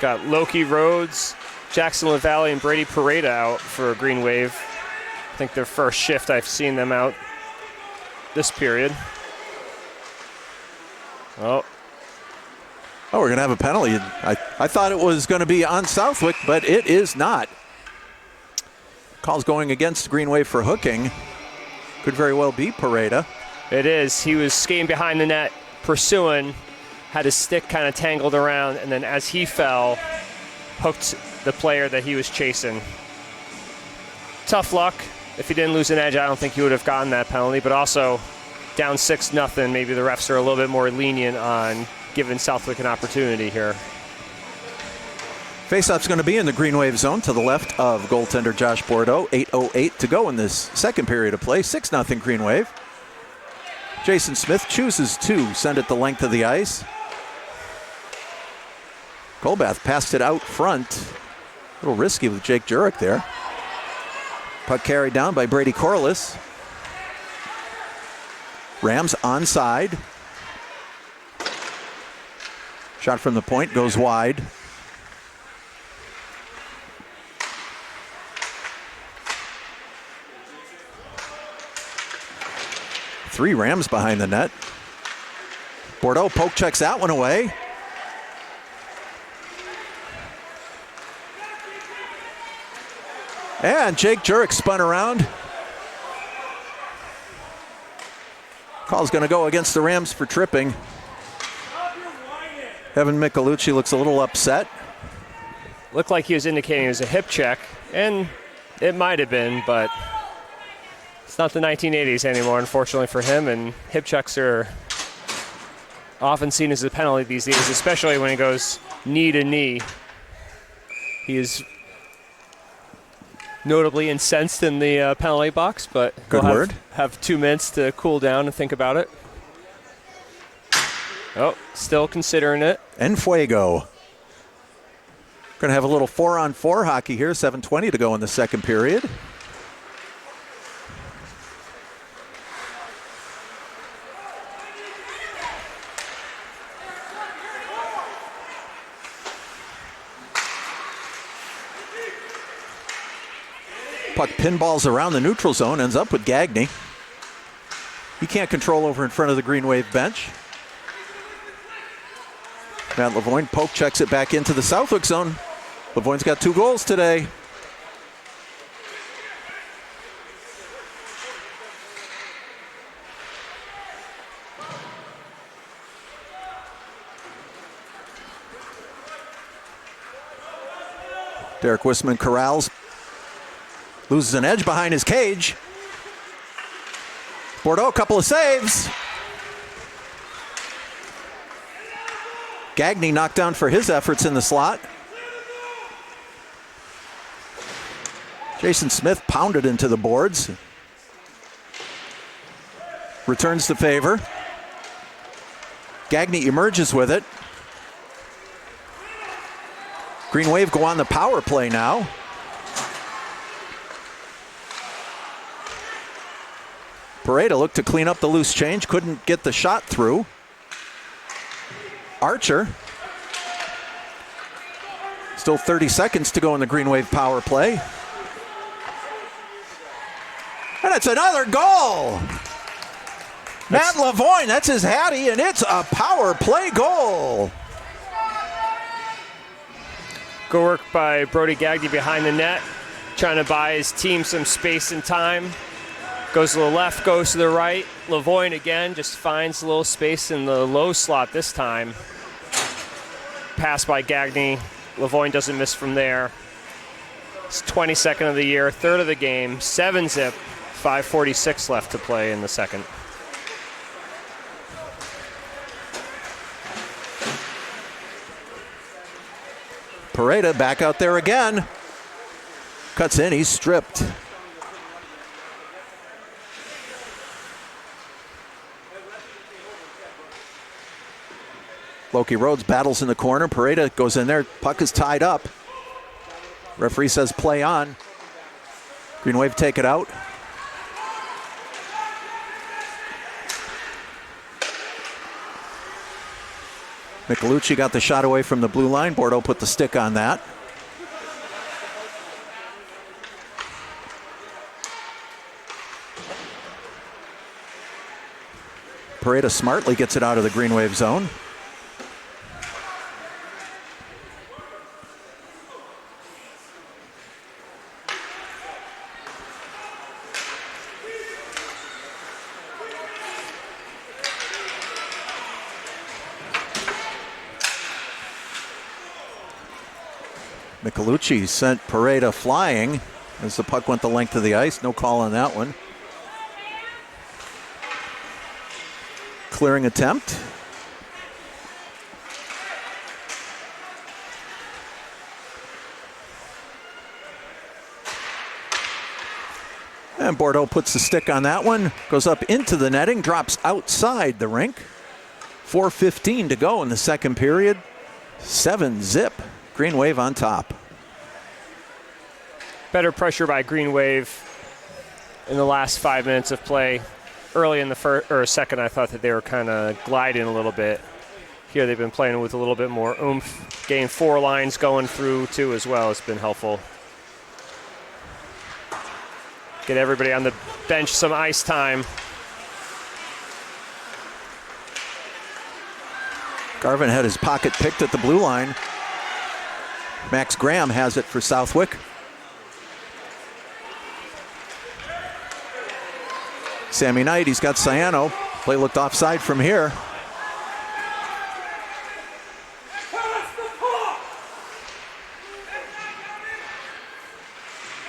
Got Loki Rhodes, Jackson LaValle, and Brady Pareda out for Greenwave. I think their first shift I've seen them out this period. Oh, we're going to have a penalty. I thought it was going to be on Southwick, but it is not. Call's going against Greenwave for hooking. Could very well be Pareda. it is. He was skating behind the net, pursuing, had his stick kind of tangled around, and then as he fell, hooked the player that he was chasing. Tough luck. If he didn't lose an edge, I don't think he would have gotten that penalty, but also down 6-0, maybe the refs are a little bit more lenient on giving Southwick an opportunity here. Faceoff's going to be in the Greenwave zone to the left of goaltender Josh Bordeaux. 8:08 to go in this second period of play. 6-0 Greenwave. Jason Smith chooses to send it the length of the ice. Colbath passed it out front. A little risky with Jake Jurek there. Puck carried down by Brady Corliss. Rams onside. Shot from the point goes wide. Three Rams behind the net. Bordeaux poke checks that one away. And Jake Jurek spun around. Call's going to go against the Rams for tripping. Evan Michelucci looks a little upset. Looked like he was indicating it was a hip check, and it might have been, but it's not the 1980s anymore, unfortunately for him, and hip checks are often seen as a penalty these days, especially when he goes knee to knee. He is notably incensed in the penalty box, but Good have 2 minutes to cool down and think about it. Oh, still considering it. En fuego. Going to have a little 4-on-4 hockey here. 7:20 to go in the second period. Puck pinballs around the neutral zone, ends up with Gagne. He can't control over in front of the Greenwave bench. Matt Lavoine poke checks it back into the Southwick zone. Lavoine's got 2 goals today. Derek Wisman corrals. Loses an edge behind his cage. Bordeaux, a couple of saves. Gagne knocked down for his efforts in the slot. Jason Smith pounded into the boards. Returns the favor. Gagne emerges with it. Greenwave go on the power play now. Pareda looked to clean up the loose change, couldn't get the shot through. Archer. Still 30 seconds to go in the Greenwave power play. And it's another goal. Matt Lavoine, that's his hattie, and it's a power play goal. Good work by Brody Gagne behind the net, trying to buy his team some space and time. Goes to the left, goes to the right. Lavoine again just finds a little space in the low slot this time. Pass by Gagne. Lavoine doesn't miss from there. It's 22nd of the year, 3rd of the game, 7-zip, 5:46 left to play in the second. Pareda back out there again. Cuts in, he's stripped. Loki Rhodes battles in the corner. Pareda goes in there. Puck is tied up. Referee says play on. Greenwave take it out. Michelucci got the shot away from the blue line. Bordeaux put the stick on that. Pareda smartly gets it out of the Greenwave zone. Michelucci sent Pareda flying as the puck went the length of the ice. No call on that one. Clearing attempt. And Bordeaux puts the stick on that one. Goes up into the netting, drops outside the rink. 4:15 to go in the second period. 7-zip. Greenwave on top. Better pressure by Greenwave in the last 5 minutes of play. Early in the first or second, I thought that they were kind of gliding a little bit. Here they've been playing with a little bit more oomph. Getting 4 lines going through too as well has been helpful. Get everybody on the bench some ice time. Garvin had his pocket picked at the blue line. Max Graham has it for Southwick. Sammy Knight, he's got Ciano. Play looked offside from here.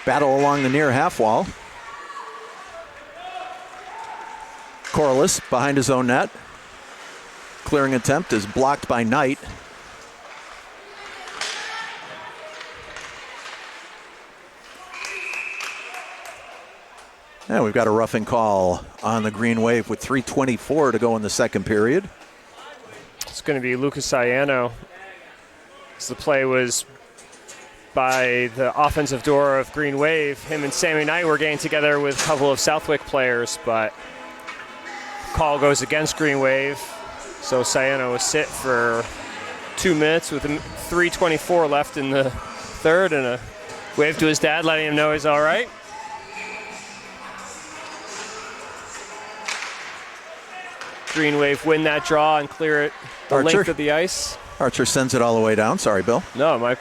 Battle along the near half wall. Corliss behind his own net. Clearing attempt is blocked by Knight. And we've got a roughing call on the Greenwave with 3:24 to go in the second period. It's going to be Lucas Ciano. So the play was by the offensive door of Greenwave. Him and Sammy Knight were getting together with a couple of Southwick players, but call goes against Greenwave. So Ciano was sit for 2 minutes with 3:24 left in the third, and a wave to his dad letting him know he's all right. Greenwave win that draw and clear it the Archer. length of the ice. Archer sends it all the way down. Sorry, Bill. No, Mike.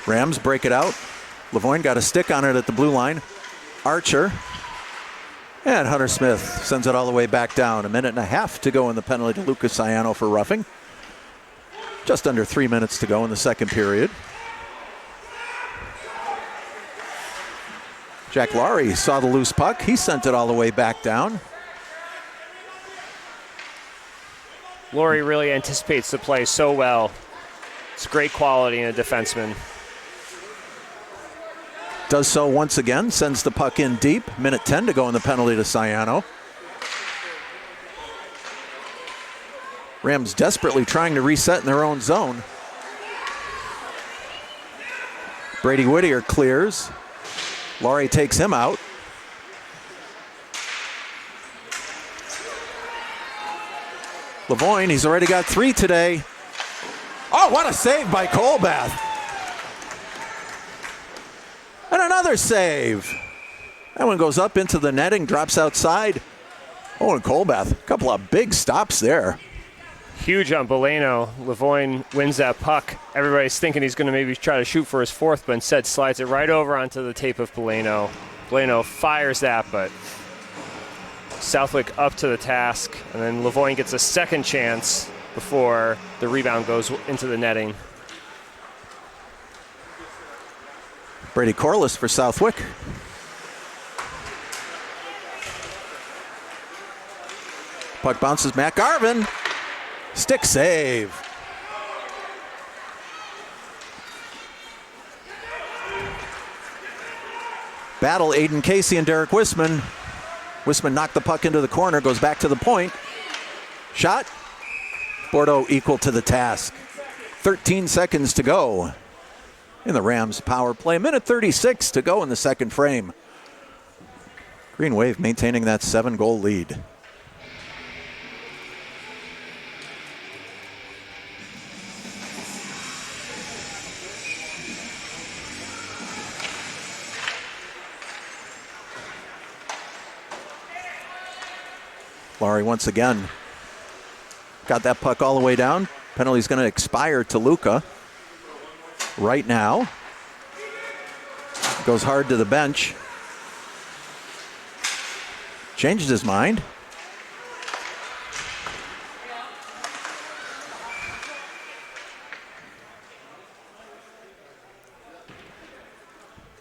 Rams break it out. Lavoine got a stick on it at the blue line. Archer. And Hunter Smith sends it all the way back down. 1.5 minutes to go in the penalty to Lucas Ciano for roughing. Just under 3 minutes to go in the second period. Jack Laurie saw the loose puck. He sent it all the way back down. Laurie really anticipates the play so well. It's great quality in a defenseman. Does so once again, sends the puck in deep. 1:10 minutes to go in the penalty to Ciano. Rams desperately trying to reset in their own zone. Brady Whittier clears. Laurie takes him out. Lavoine, he's already got 3 today. Oh, what a save by Colbath. And another save. That one goes up into the netting, drops outside. Oh, and Colbath, a couple of big stops there. Huge on Boleno. Lavoine wins that puck. Everybody's thinking he's going to maybe try to shoot for his fourth, but instead slides it right over onto the tape of Boleno. Boleno fires that, but Southwick up to the task, and then Lavoine gets a second chance before the rebound goes into the netting. Brady Corliss for Southwick. Puck bounces Matt Garvin. Stick save. Battle Aiden Casey and Derek Wisman. Wisman knocked the puck into the corner, goes back to the point. Shot. Bordeaux equal to the task. 13 seconds to go in the Rams power play. 1:36 to go in the second frame. Greenwave maintaining that 7-goal lead. Laurie once again got that puck all the way down. Penalty's going to expire to Luca right now. Goes hard to the bench. Changes his mind.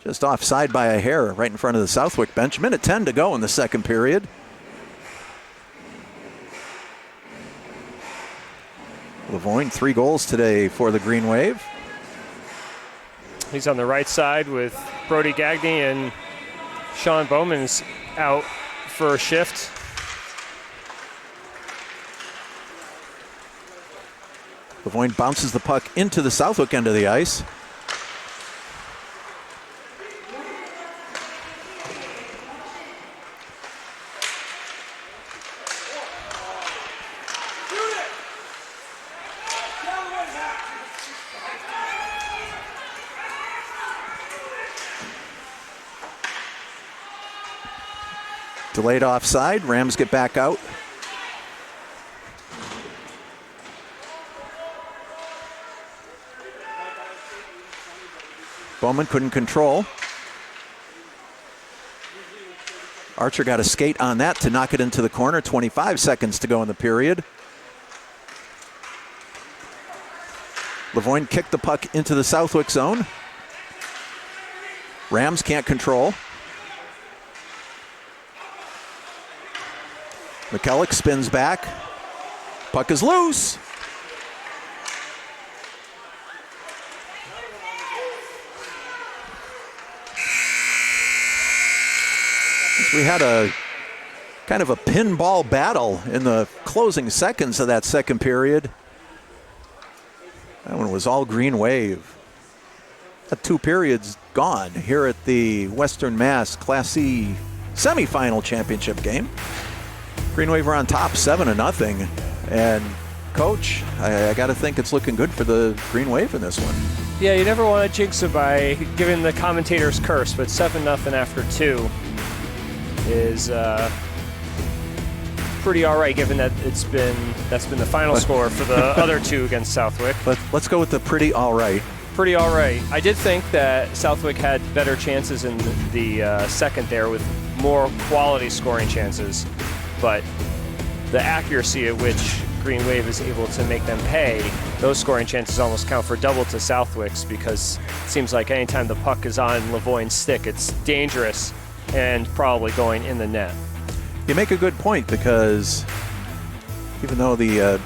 Just offside by a hair right in front of the Southwick bench. 1:10 to go in the second period. Lavoine, 3 goals today for the Greenwave. He's on the right side with Brody Gagne, and Sean Bowman's out for a shift. Lavoine bounces the puck into the Southwick end of the ice. Delayed offside. Rams get back out. Bowman couldn't control. Archer got a skate on that to knock it into the corner. 25 seconds to go in the period. Lavoine kicked the puck into the Southwick zone. Rams can't control. McKellick spins back. Puck is loose. We had a kind of a pinball battle in the closing seconds of that second period. That one was all Greenwave. That 2 periods gone here at the Western Mass Class C Semifinal Championship game. Greenwave are on top 7-0. And coach, I got to think it's looking good for the Greenwave in this one. Yeah, you never want to jinx it by giving the commentator's curse, but 7-0 after 2 is pretty all right, given that that's been the final score for the other 2 against Southwick. But let's go with the pretty all right. Pretty all right. I did think that Southwick had better chances in the second there with more quality scoring chances, but the accuracy at which Greenwave is able to make them pay, those scoring chances almost count for double to Southwick's, because it seems like anytime the puck is on Lavoie's stick, it's dangerous and probably going in the net. You make a good point, because even though the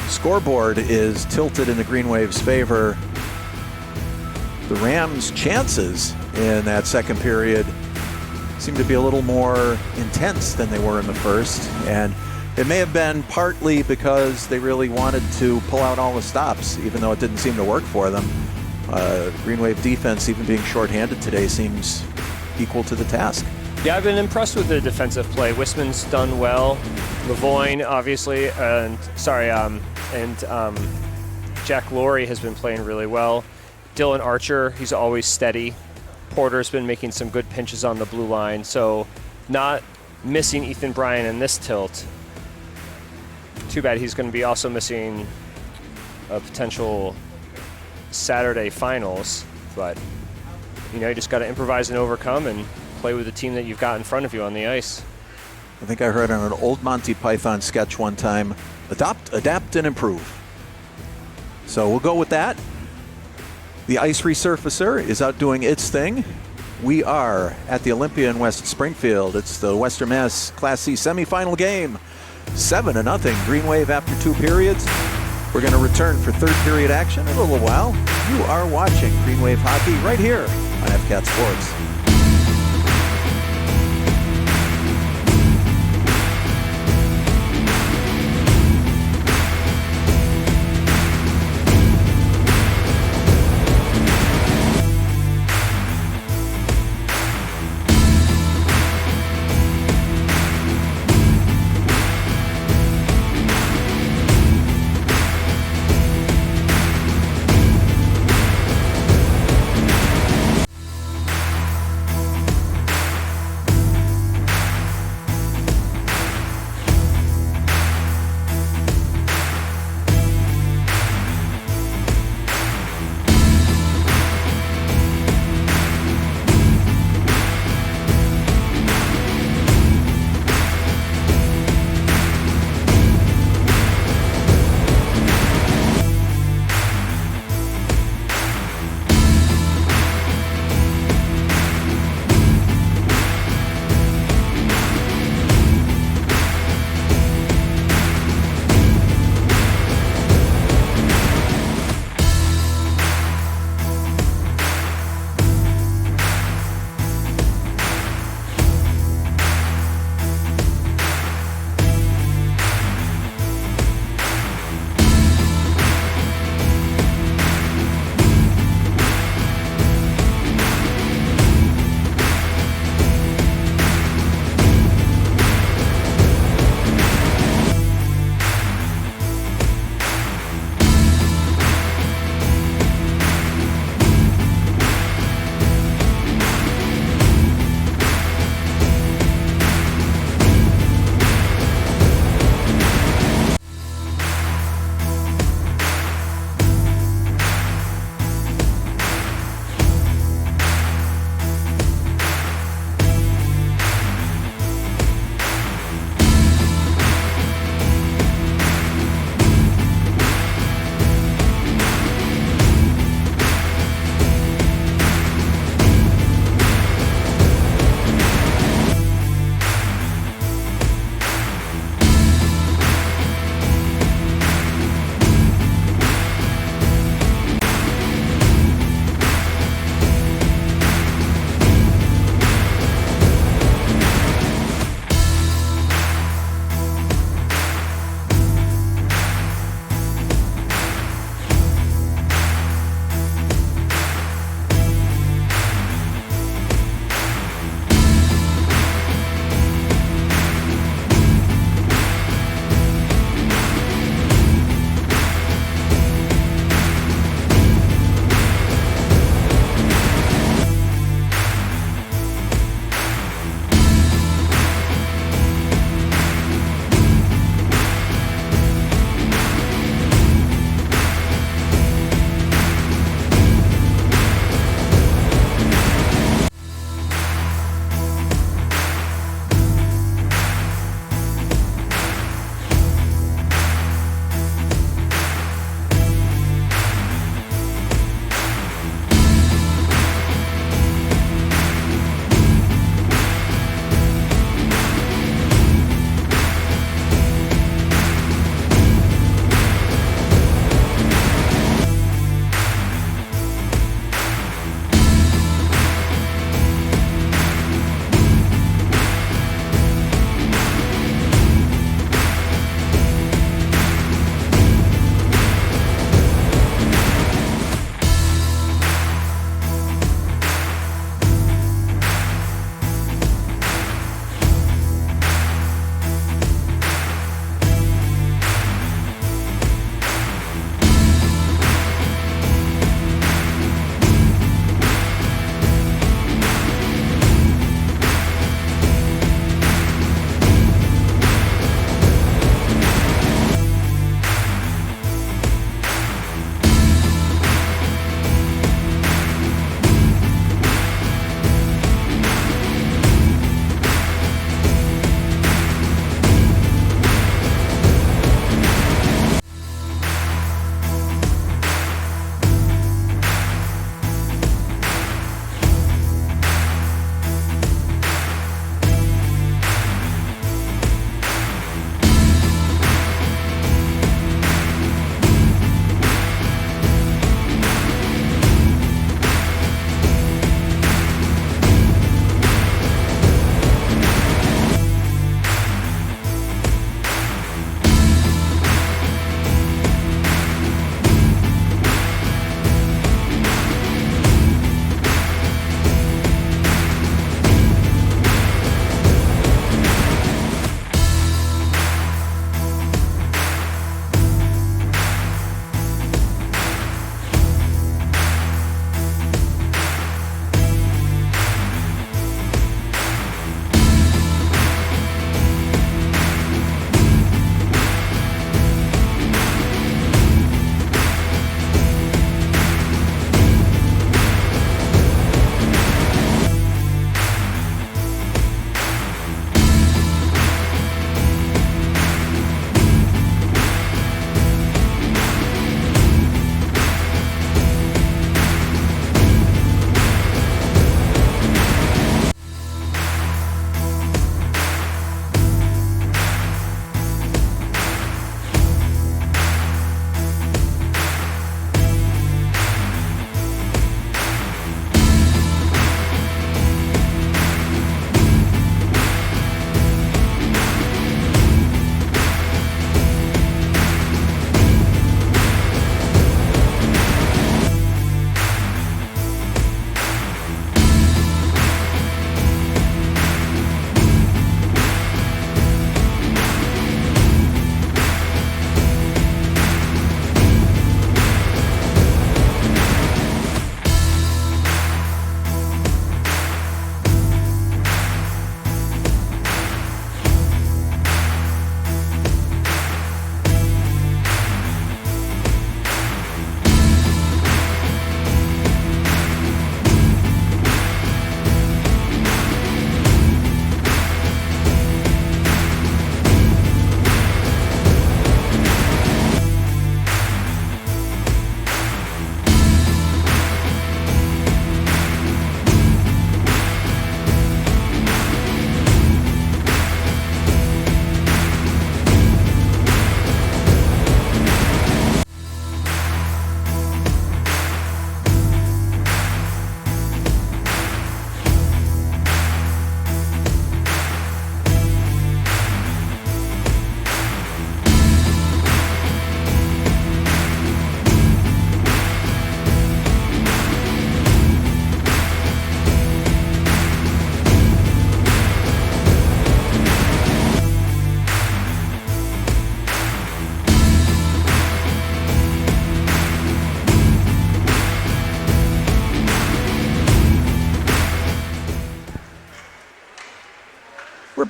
scoreboard is tilted in the Greenwave's favor, the Rams' chances in that second period seem to be a little more intense than they were in the first, and it may have been partly because they really wanted to pull out all the stops, even though it didn't seem to work for them. Greenwave defense, even being shorthanded today, seems equal to the task. Yeah, I've been impressed with the defensive play. Wisman's done well. Lavoie, obviously, and Jack Laurie has been playing really well. Dylan Archer, he's always steady. Porter's been making some good pinches on the blue line, so not missing Ethan Bryan in this tilt. Too bad he's going to be also missing a potential Saturday finals, but you just got to improvise and overcome and play with the team that you've got in front of you on the ice. I think I heard on an old Monty Python sketch one time, adapt and improve. So we'll go with that. The ice resurfacer is out doing its thing. We are at the Olympia in West Springfield. It's the Western Mass Class C semifinal game. 7-0 Greenwave after 2 periods. We're going to return for third period action in a little while. You are watching Greenwave Hockey right here on FCAT Sports.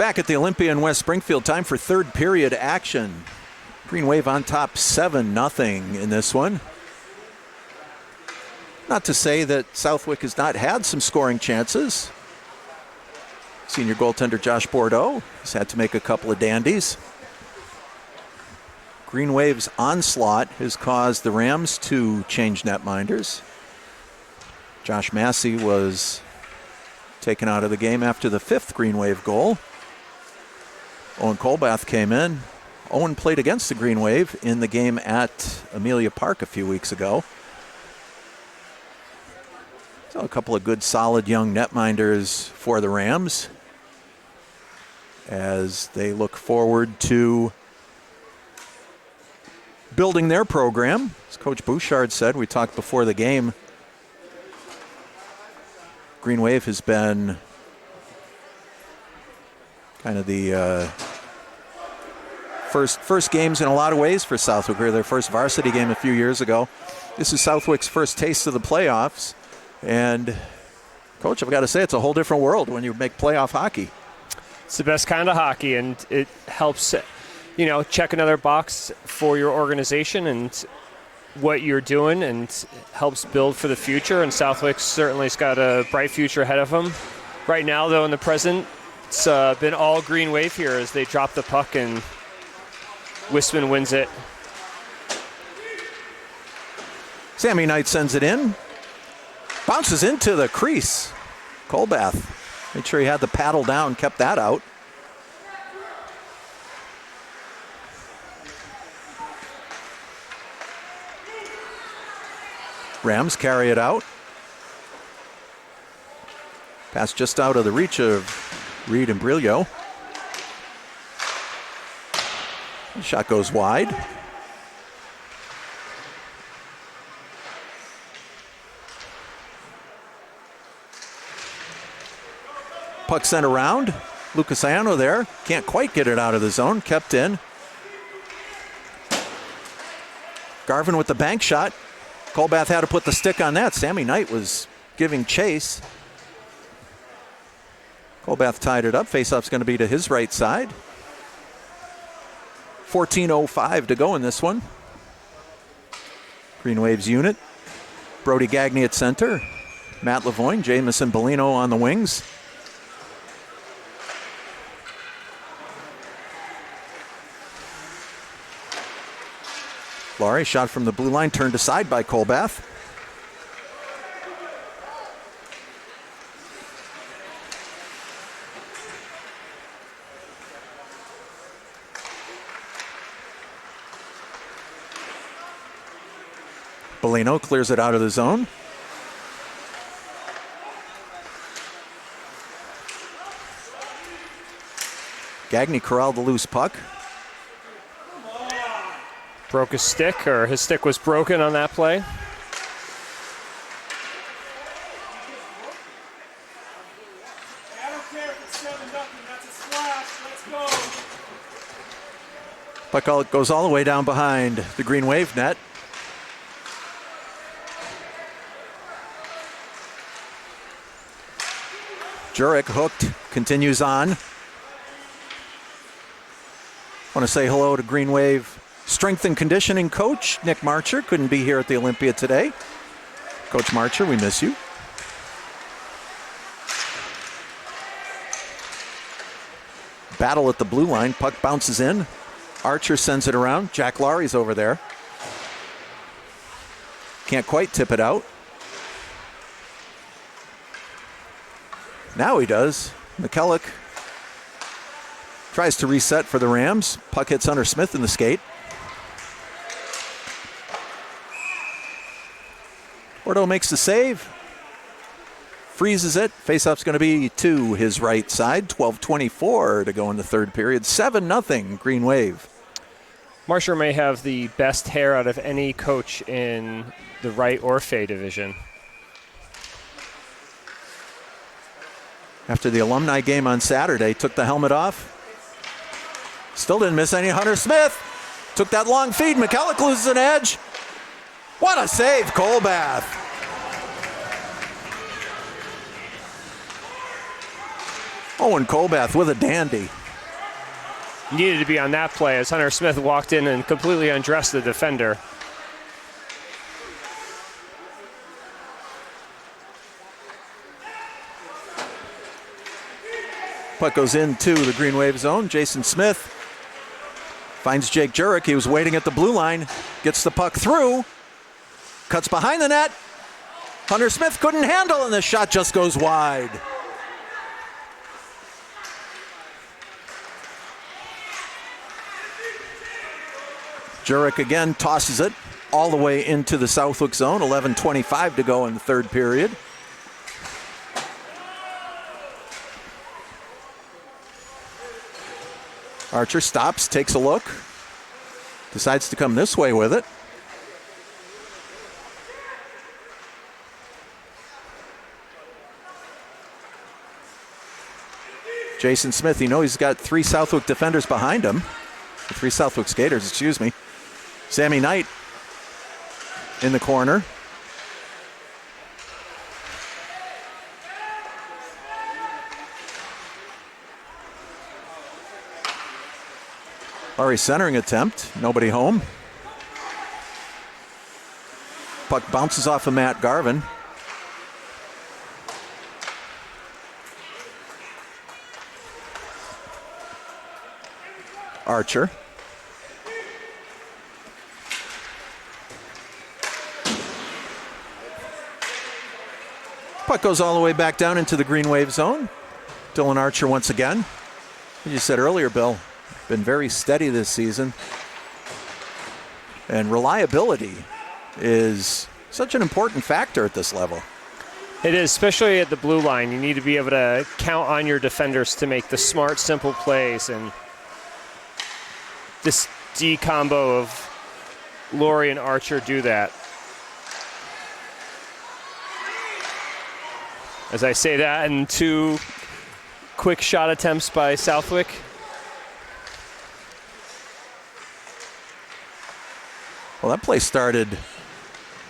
back at the Olympia in West Springfield. Time for third period action. Greenwave on top 7-0 in this one. Not to say that Southwick has not had some scoring chances. Senior goaltender Josh Bordeaux has had to make a couple of dandies. Greenwave's onslaught has caused the Rams to change netminders. Josh Massey was taken out of the game after the 5th Greenwave goal. Owen Colbath came in. Owen played against the Greenwave in the game at Amelia Park a few weeks ago. So a couple of good, solid young netminders for the Rams as they look forward to building their program. As Coach Bouchard said, we talked before the game, Greenwave has been kind of the first games in a lot of ways for Southwick. Their first varsity game a few years ago. This is Southwick's first taste of the playoffs. And, Coach, I've got to say, it's a whole different world when you make playoff hockey. It's the best kind of hockey, and it helps, check another box for your organization and what you're doing, and helps build for the future. And Southwick certainly's got a bright future ahead of them. Right now, though, in the present, it's been all Greenwave here as they drop the puck and Wisman wins it. Sammy Knight sends it in. Bounces into the crease. Colbath made sure he had the paddle down, kept that out. Rams carry it out. Pass just out of the reach of Reed and Brillo. The shot goes wide. Puck sent around. Lucas Iano there. Can't quite get it out of the zone. Kept in. Garvin with the bank shot. Colbath had to put the stick on that. Sammy Knight was giving chase. Colbath tied it up. Faceoff's going to be to his right side. 14:05 to go in this one. Greenwave's unit. Brody Gagne at center. Matt Lavoine, Jamison Bellino on the wings. Laurie, shot from the blue line, turned aside by Colbath. Bellino clears it out of the zone. Gagne corralled the loose puck. Broke his stick, or his stick was broken on that play. I don't care if it's 7-0, that's a splash, let's go. Puck goes all the way down behind the Greenwave net. Jurek hooked, continues on. Want to say hello to Greenwave strength and conditioning coach Nick Marcher. Couldn't be here at the Olympia today. Coach Marcher, we miss you. Battle at the blue line. Puck bounces in. Archer sends it around. Jack Laurie's over there. Can't quite tip it out. Now he does. McKellick tries to reset for the Rams. Puck hits Hunter Smith in the skate. Bordeaux makes the save. Freezes it. Faceoff's going to be to his right side. 12:24 to go in the third period. 7-0 Greenwave. Marshall may have the best hair out of any coach in the right or Fay division. After the alumni game on Saturday, took the helmet off. Still didn't miss any. Hunter Smith took that long feed. McKellick loses an edge. What a save, Colbath. Owen Colbath with a dandy. Needed to be on that play as Hunter Smith walked in and completely undressed the defender. Puck goes into the Greenwave zone. Jason Smith finds Jake Jurek. He was waiting at the blue line. Gets the puck through. Cuts behind the net. Hunter Smith couldn't handle, and the shot just goes wide. Jurek again tosses it all the way into the Southwick zone. 11:25 to go in the third period. Archer stops, takes a look, decides to come this way with it. Jason Smith, you know he's got three Southwick defenders behind him. Three Southwick skaters, excuse me. Sammy Knight in the corner. Ari centering attempt, nobody home. Puck bounces off of Matt Garvin. Archer. Puck goes all the way back down into the Greenwave zone. Dylan Archer once again. As you said earlier, Bill, been very steady this season. And reliability is such an important factor at this level. It is, especially at the blue line. You need to be able to count on your defenders to make the smart, simple plays. And this D combo of Laurie and Archer do that. As I say that, and two quick shot attempts by Southwick. Well, that play started.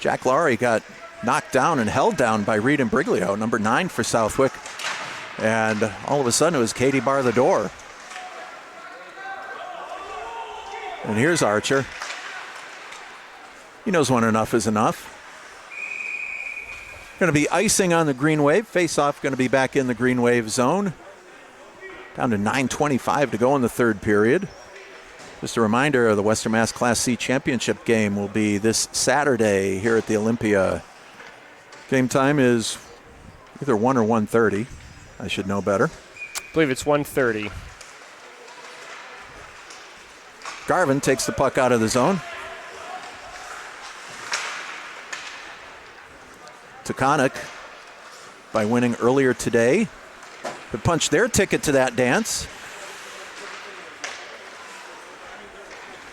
Jack Laurie got knocked down and held down by Reed Imbriglio, number 9 for Southwick. And all of a sudden it was Katie bar the door. And here's Archer. He knows when enough is enough. Going to be icing on the Greenwave. Face-off going to be back in the Greenwave zone. Down to 9:25 to go in the third period. Just a reminder, the Western Mass Class C Championship game will be this Saturday here at the Olympia. Game time is either 1 or 1:30. I should know better. I believe it's 1:30. Garvin takes the puck out of the zone. Taconic, by winning earlier today, have punched their ticket to that dance.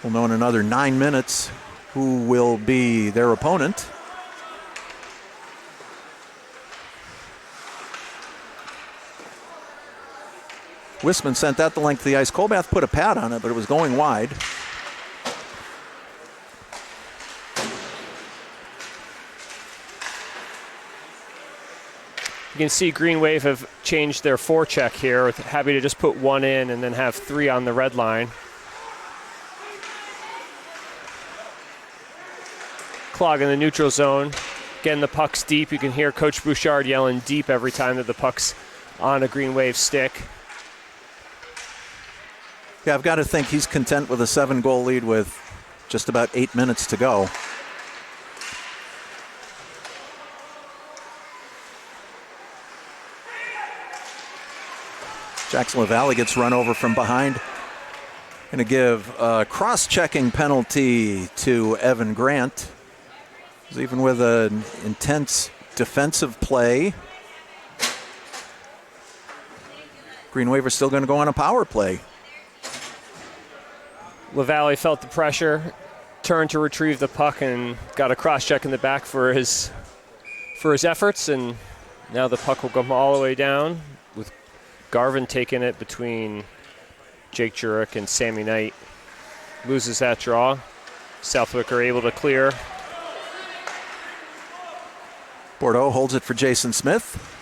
We'll know in another 9 minutes who will be their opponent. Wisman sent that the length of the ice. Colbath put a pad on it, but it was going wide. You can see Greenwave have changed their forecheck here. Happy to just put one in and then have 3 on the red line. Clog in the neutral zone. Again, the puck's deep. You can hear Coach Bouchard yelling deep every time that the puck's on a Greenwave stick. Yeah, I've got to think he's content with a 7-goal lead with just about 8 minutes to go. Jackson LaValle gets run over from behind. Going to give a cross-checking penalty to Evan Grant. Even with an intense defensive play, Greenwave are still going to go on a power play. LaValle felt the pressure, turned to retrieve the puck, and got a cross-check in the back for his efforts. And now the puck will come all the way down, with Garvin taking it between Jake Jurek and Sammy Knight. Loses that draw. Southwick are able to clear. Bordeaux holds it for Jason Smith.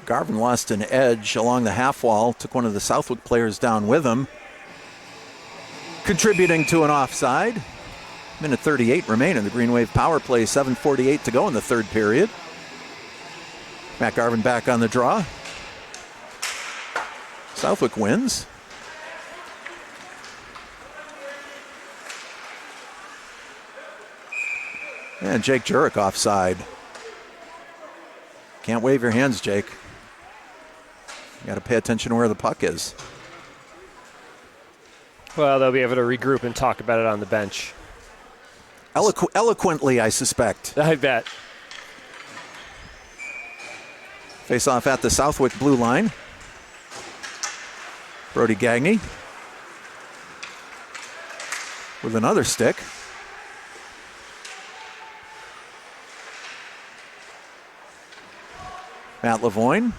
Garvin lost an edge along the half wall, took one of the Southwick players down with him, contributing to an offside. Minute 38 remain in the Greenwave power play, 7:48 to go in the third period. Matt Garvin back on the draw. Southwick wins. And Jake Jurek offside. Can't wave your hands, Jake. You got to pay attention to where the puck is. Well, they'll be able to regroup and talk about it on the bench. Eloquently, I suspect. I bet. Face off at the Southwick blue line. Brody Gagne with another stick. Matt Lavoine.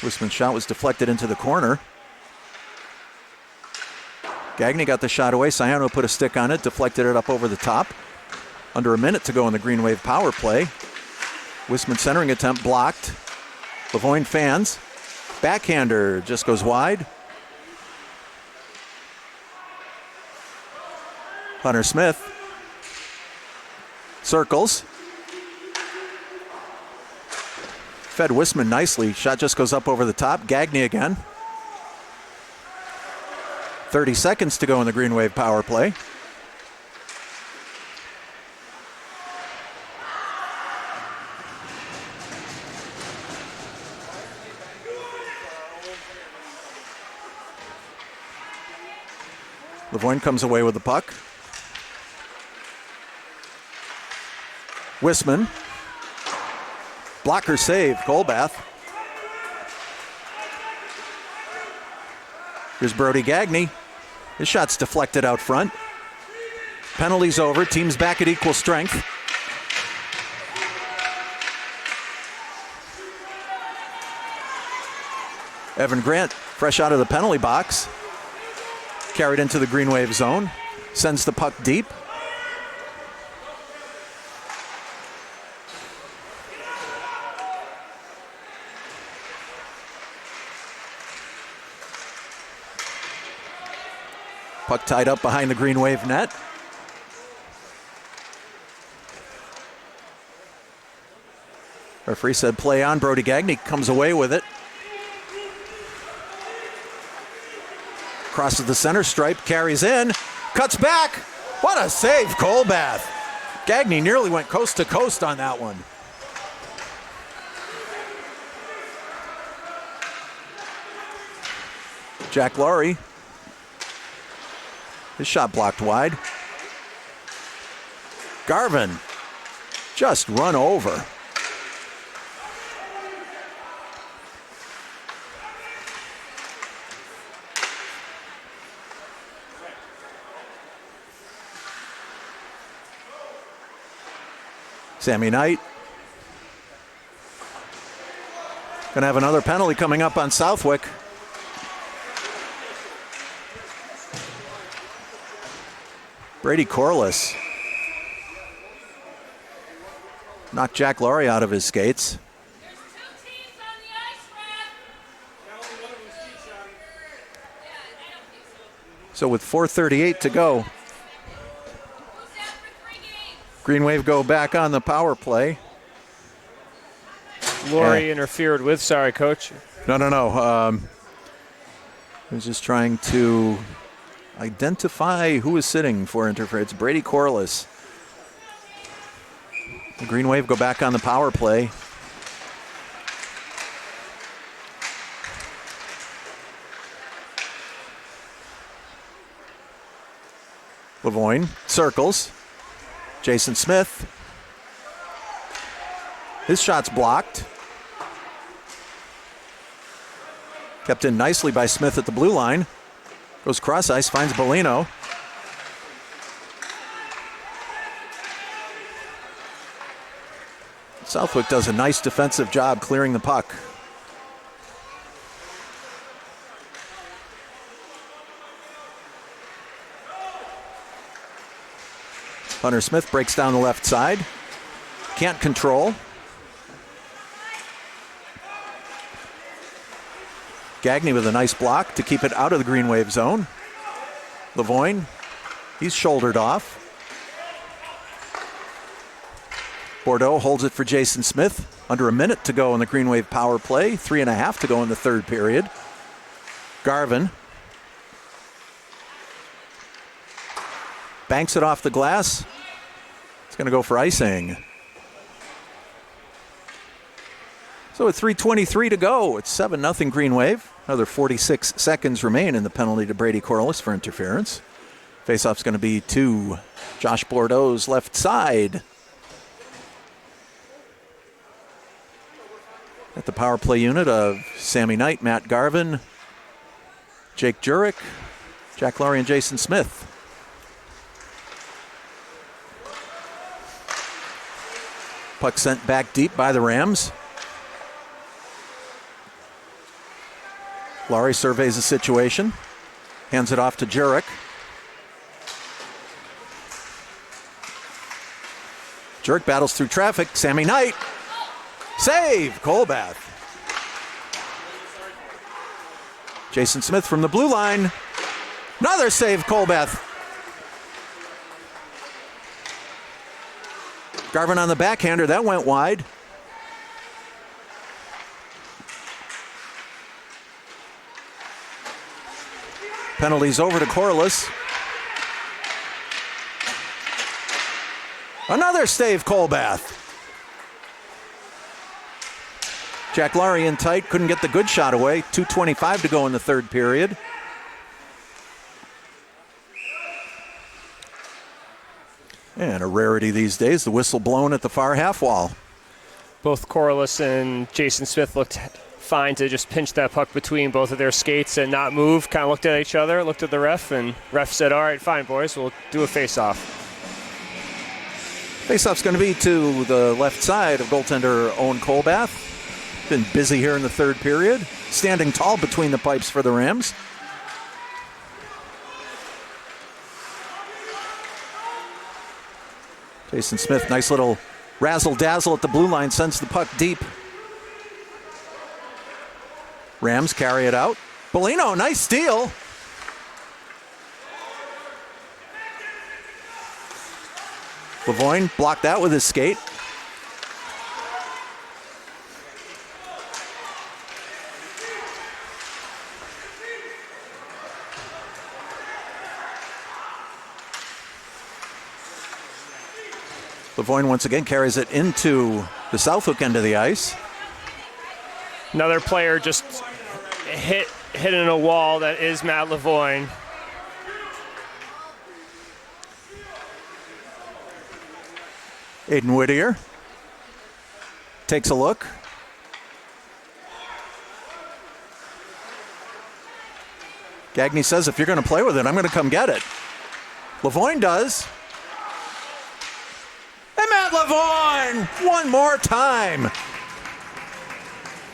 Wisman's shot was deflected into the corner. Gagne got the shot away. Ciano put a stick on it, deflected it up over the top. Under a minute to go in the Greenwave power play. Wisman centering attempt blocked. Lavoine fans. Backhander just goes wide. Hunter Smith circles. Fed Wisman nicely. Shot just goes up over the top. Gagne again. 30 seconds to go in the Greenwave power play. Lavoine comes away with the puck. Wisman. Blocker save, Colbath. Here's Brody Gagne. His shot's deflected out front. Penalty's over. Team's back at equal strength. Evan Grant, fresh out of the penalty box. Carried into the Greenwave zone. Sends the puck deep. Puck tied up behind the Greenwave net. Referee said play on. Brody Gagne comes away with it. Crosses the center stripe, carries in, cuts back. What a save, Colbath. Gagne nearly went coast to coast on that one. Jack Laurie. His shot blocked wide. Garvin just run over. Sammy Knight. Gonna have another penalty coming up on Southwick. Brady Corliss knocked Jack Laurie out of his skates. There's 2 teams on the ice, Brad. Only one of them's cheat shotting. Yeah, I don't think so. So with 4:38 to go, Who's out for 3 games? Greenwave go back on the power play. Laurie interfered with, sorry, coach. No. I was just trying to identify who is sitting for interference. Brady Corliss. The Greenwave go back on the power play. Lavoine circles. Jason Smith. His shot's blocked. Kept in nicely by Smith at the blue line. Goes cross ice, finds Bellino. Southwick does a nice defensive job clearing the puck. Hunter Smith breaks down the left side. Can't control. Gagne with a nice block to keep it out of the Greenwave zone. Lavoine, he's shouldered off. Bordeaux holds it for Jason Smith. Under a minute to go in the Greenwave power play. 3.5 to go in the third period. Garvin banks it off the glass. It's going to go for icing. So with 3:23 to go, it's 7-0 Greenwave. Another 46 seconds remain in the penalty to Brady Corliss for interference. Faceoff's going to be to Josh Bordeaux's left side. At the power play unit of Sammy Knight, Matt Garvin, Jake Jurek, Jack Laurie, and Jason Smith. Puck sent back deep by the Rams. Laurie surveys the situation, hands it off to Jurek. Jurek battles through traffic. Sammy Knight. Save! Colbath. Jason Smith from the blue line. Another save, Colbath. Garvin on the backhander. That went wide. Penalties over to Corliss. Another save, Colbath. Jack Laurie in tight, couldn't get the good shot away. 2:25 to go in the third period. And a rarity these days, the whistle blown at the far half wall. Both Corliss and Jason Smith looked fine to just pinch that puck between both of their skates and not move. Kind of looked at each other, looked at the ref, and ref said, all right, fine, boys, we'll do a face-off. Face-off's going to be to the left side of goaltender Owen Colbath. Been busy here in the third period. Standing tall between the pipes for the Rams. Jason Smith, nice little razzle-dazzle at the blue line, sends the puck deep. Rams carry it out. Bellino, nice steal. Lavoine blocked that with his skate. Lavoine once again carries it into the Southwick end of the ice. Another player just hit in a wall. That is Matt Lavoine. Aiden Whittier takes a look. Gagne says, if you're going to play with it, I'm going to come get it. Lavoine does. And Matt Lavoine, one more time.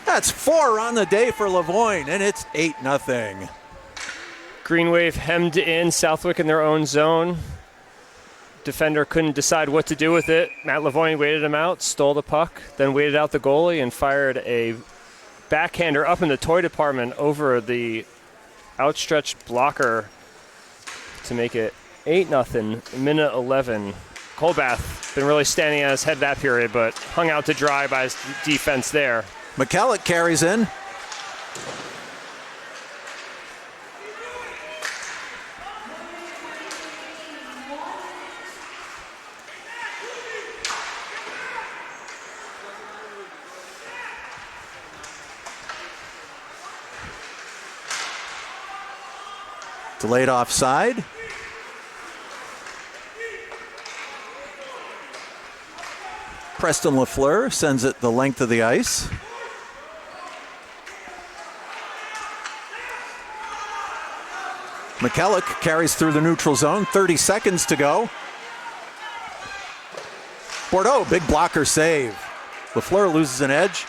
That's 4 on the day for Lavoine, and it's 8-0. Greenwave hemmed in Southwick in their own zone. Defender couldn't decide what to do with it. Matt Lavoine waited him out, stole the puck, then waited out the goalie and fired a backhander up in the toy department over the outstretched blocker to make it 8-0, minute 11. Colbath been really standing on his head that period, but hung out to dry by his defense there. McKellick carries in. Delayed offside. Preston Lafleur sends it the length of the ice. McKellick carries through the neutral zone. 30 seconds to go. Bordeaux, big blocker save. Lafleur loses an edge.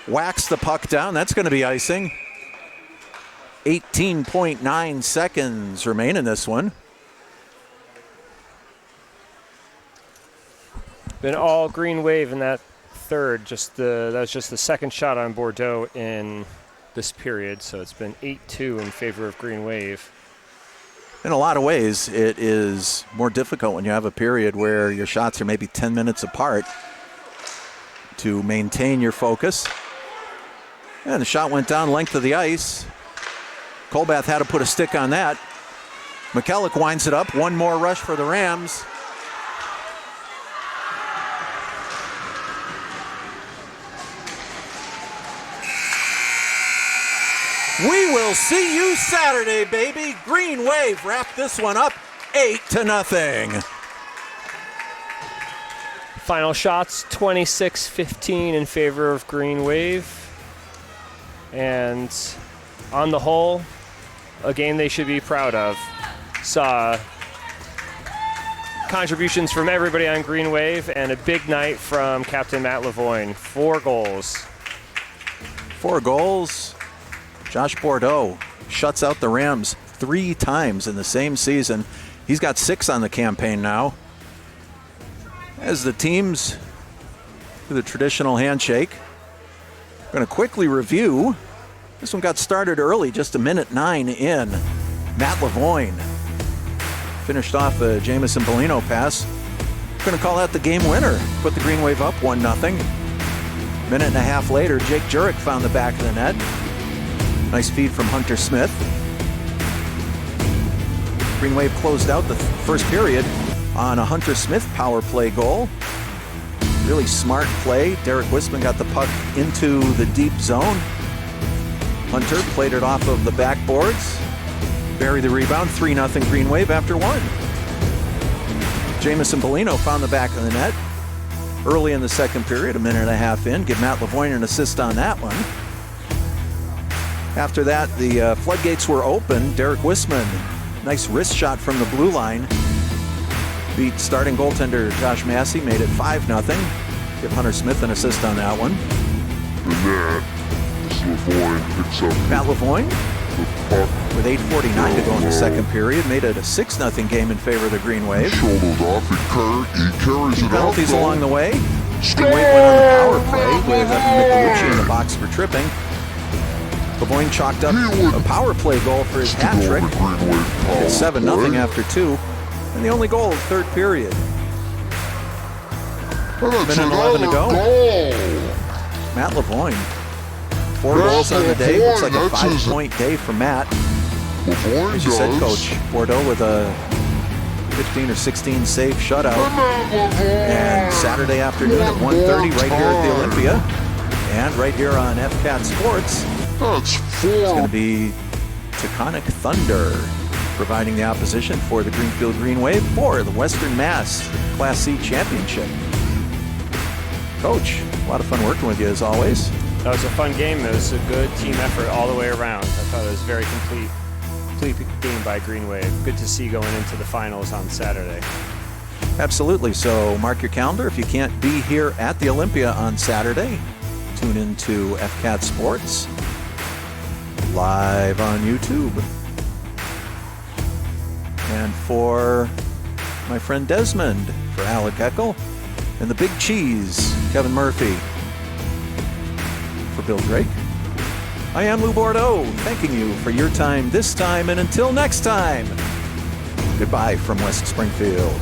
Whacks the puck down. That's going to be icing. 18.9 seconds remain in this one. Been all Greenwave in that third. That was just the second shot on Bordeaux in this period, so it's been 8-2 in favor of Greenwave. In a lot of ways, it is more difficult when you have a period where your shots are maybe 10 minutes apart to maintain your focus. And the shot went down length of the ice. Colbath had to put a stick on that. McKellick winds it up. One more rush for the Rams. We will see you Saturday, baby. Greenwave wrapped this one up 8-0. Final shots, 26-15 in favor of Greenwave. And on the whole, a game they should be proud of. Saw contributions from everybody on Greenwave and a big night from Captain Matt Lavoine. 4 goals. 4 goals. Josh Bordeaux shuts out the Rams 3 times in the same season. He's got 6 on the campaign now. As the teams do the traditional handshake, I'm going to quickly review. This one got started early, just 1:09 in. Matt Lavoine finished off a Jamison Bellino pass. I'm going to call that the game winner. Put the Greenwave up 1-0. Minute and a half later, Jake Jurek found the back of the net. Nice feed from Hunter Smith. Greenwave closed out the first period on a Hunter Smith power play goal. Really smart play. Derek Wisman got the puck into the deep zone. Hunter played it off of the backboards. Buried the rebound. 3-0 Greenwave after 1. Jamison Bellino found the back of the net early in the second period, 1.5 minutes in. Give Matt Lavoine an assist on that one. After that, the floodgates were open. Derek Wisman, nice wrist shot from the blue line. Beat starting goaltender Josh Massey, made it 5-0. Give Hunter Smith an assist on that one. Matt Lavoine, with 8:49 to go in the second period, made it a 6-0 game in favor of the Greenwave. Two penalties along the way. Greenwave went on the power play with Mikulicki in the box for tripping. Lavoine chalked up a power play goal for his hat trick. It's 7-0 after 2. And the only goal of the third period. Minute 11 to go. Matt Lavoine. 4 goals on the day. Looks like a 5-point day for Matt. As you said, Coach, Bordeaux with a 15 or 16 save shutout. And Saturday afternoon at 1:30 right here at the Olympia. And right here on FCAT Sports. It's going to be Taconic Thunder providing the opposition for the Greenfield Greenwave for the Western Mass Class C Championship. Coach, a lot of fun working with you as always. That was a fun game. It was a good team effort all the way around. I thought it was very complete game by Greenwave. Good to see going into the finals on Saturday. Absolutely. So mark your calendar. If you can't be here at the Olympia on Saturday, tune into FCAT Sports live on YouTube. And for my friend Desmond, for Alec Eckel, and the Big Cheese, Kevin Murphy, for Bill Drake, I am Lou Bordeaux, thanking you for your time this time, and until next time, goodbye from West Springfield.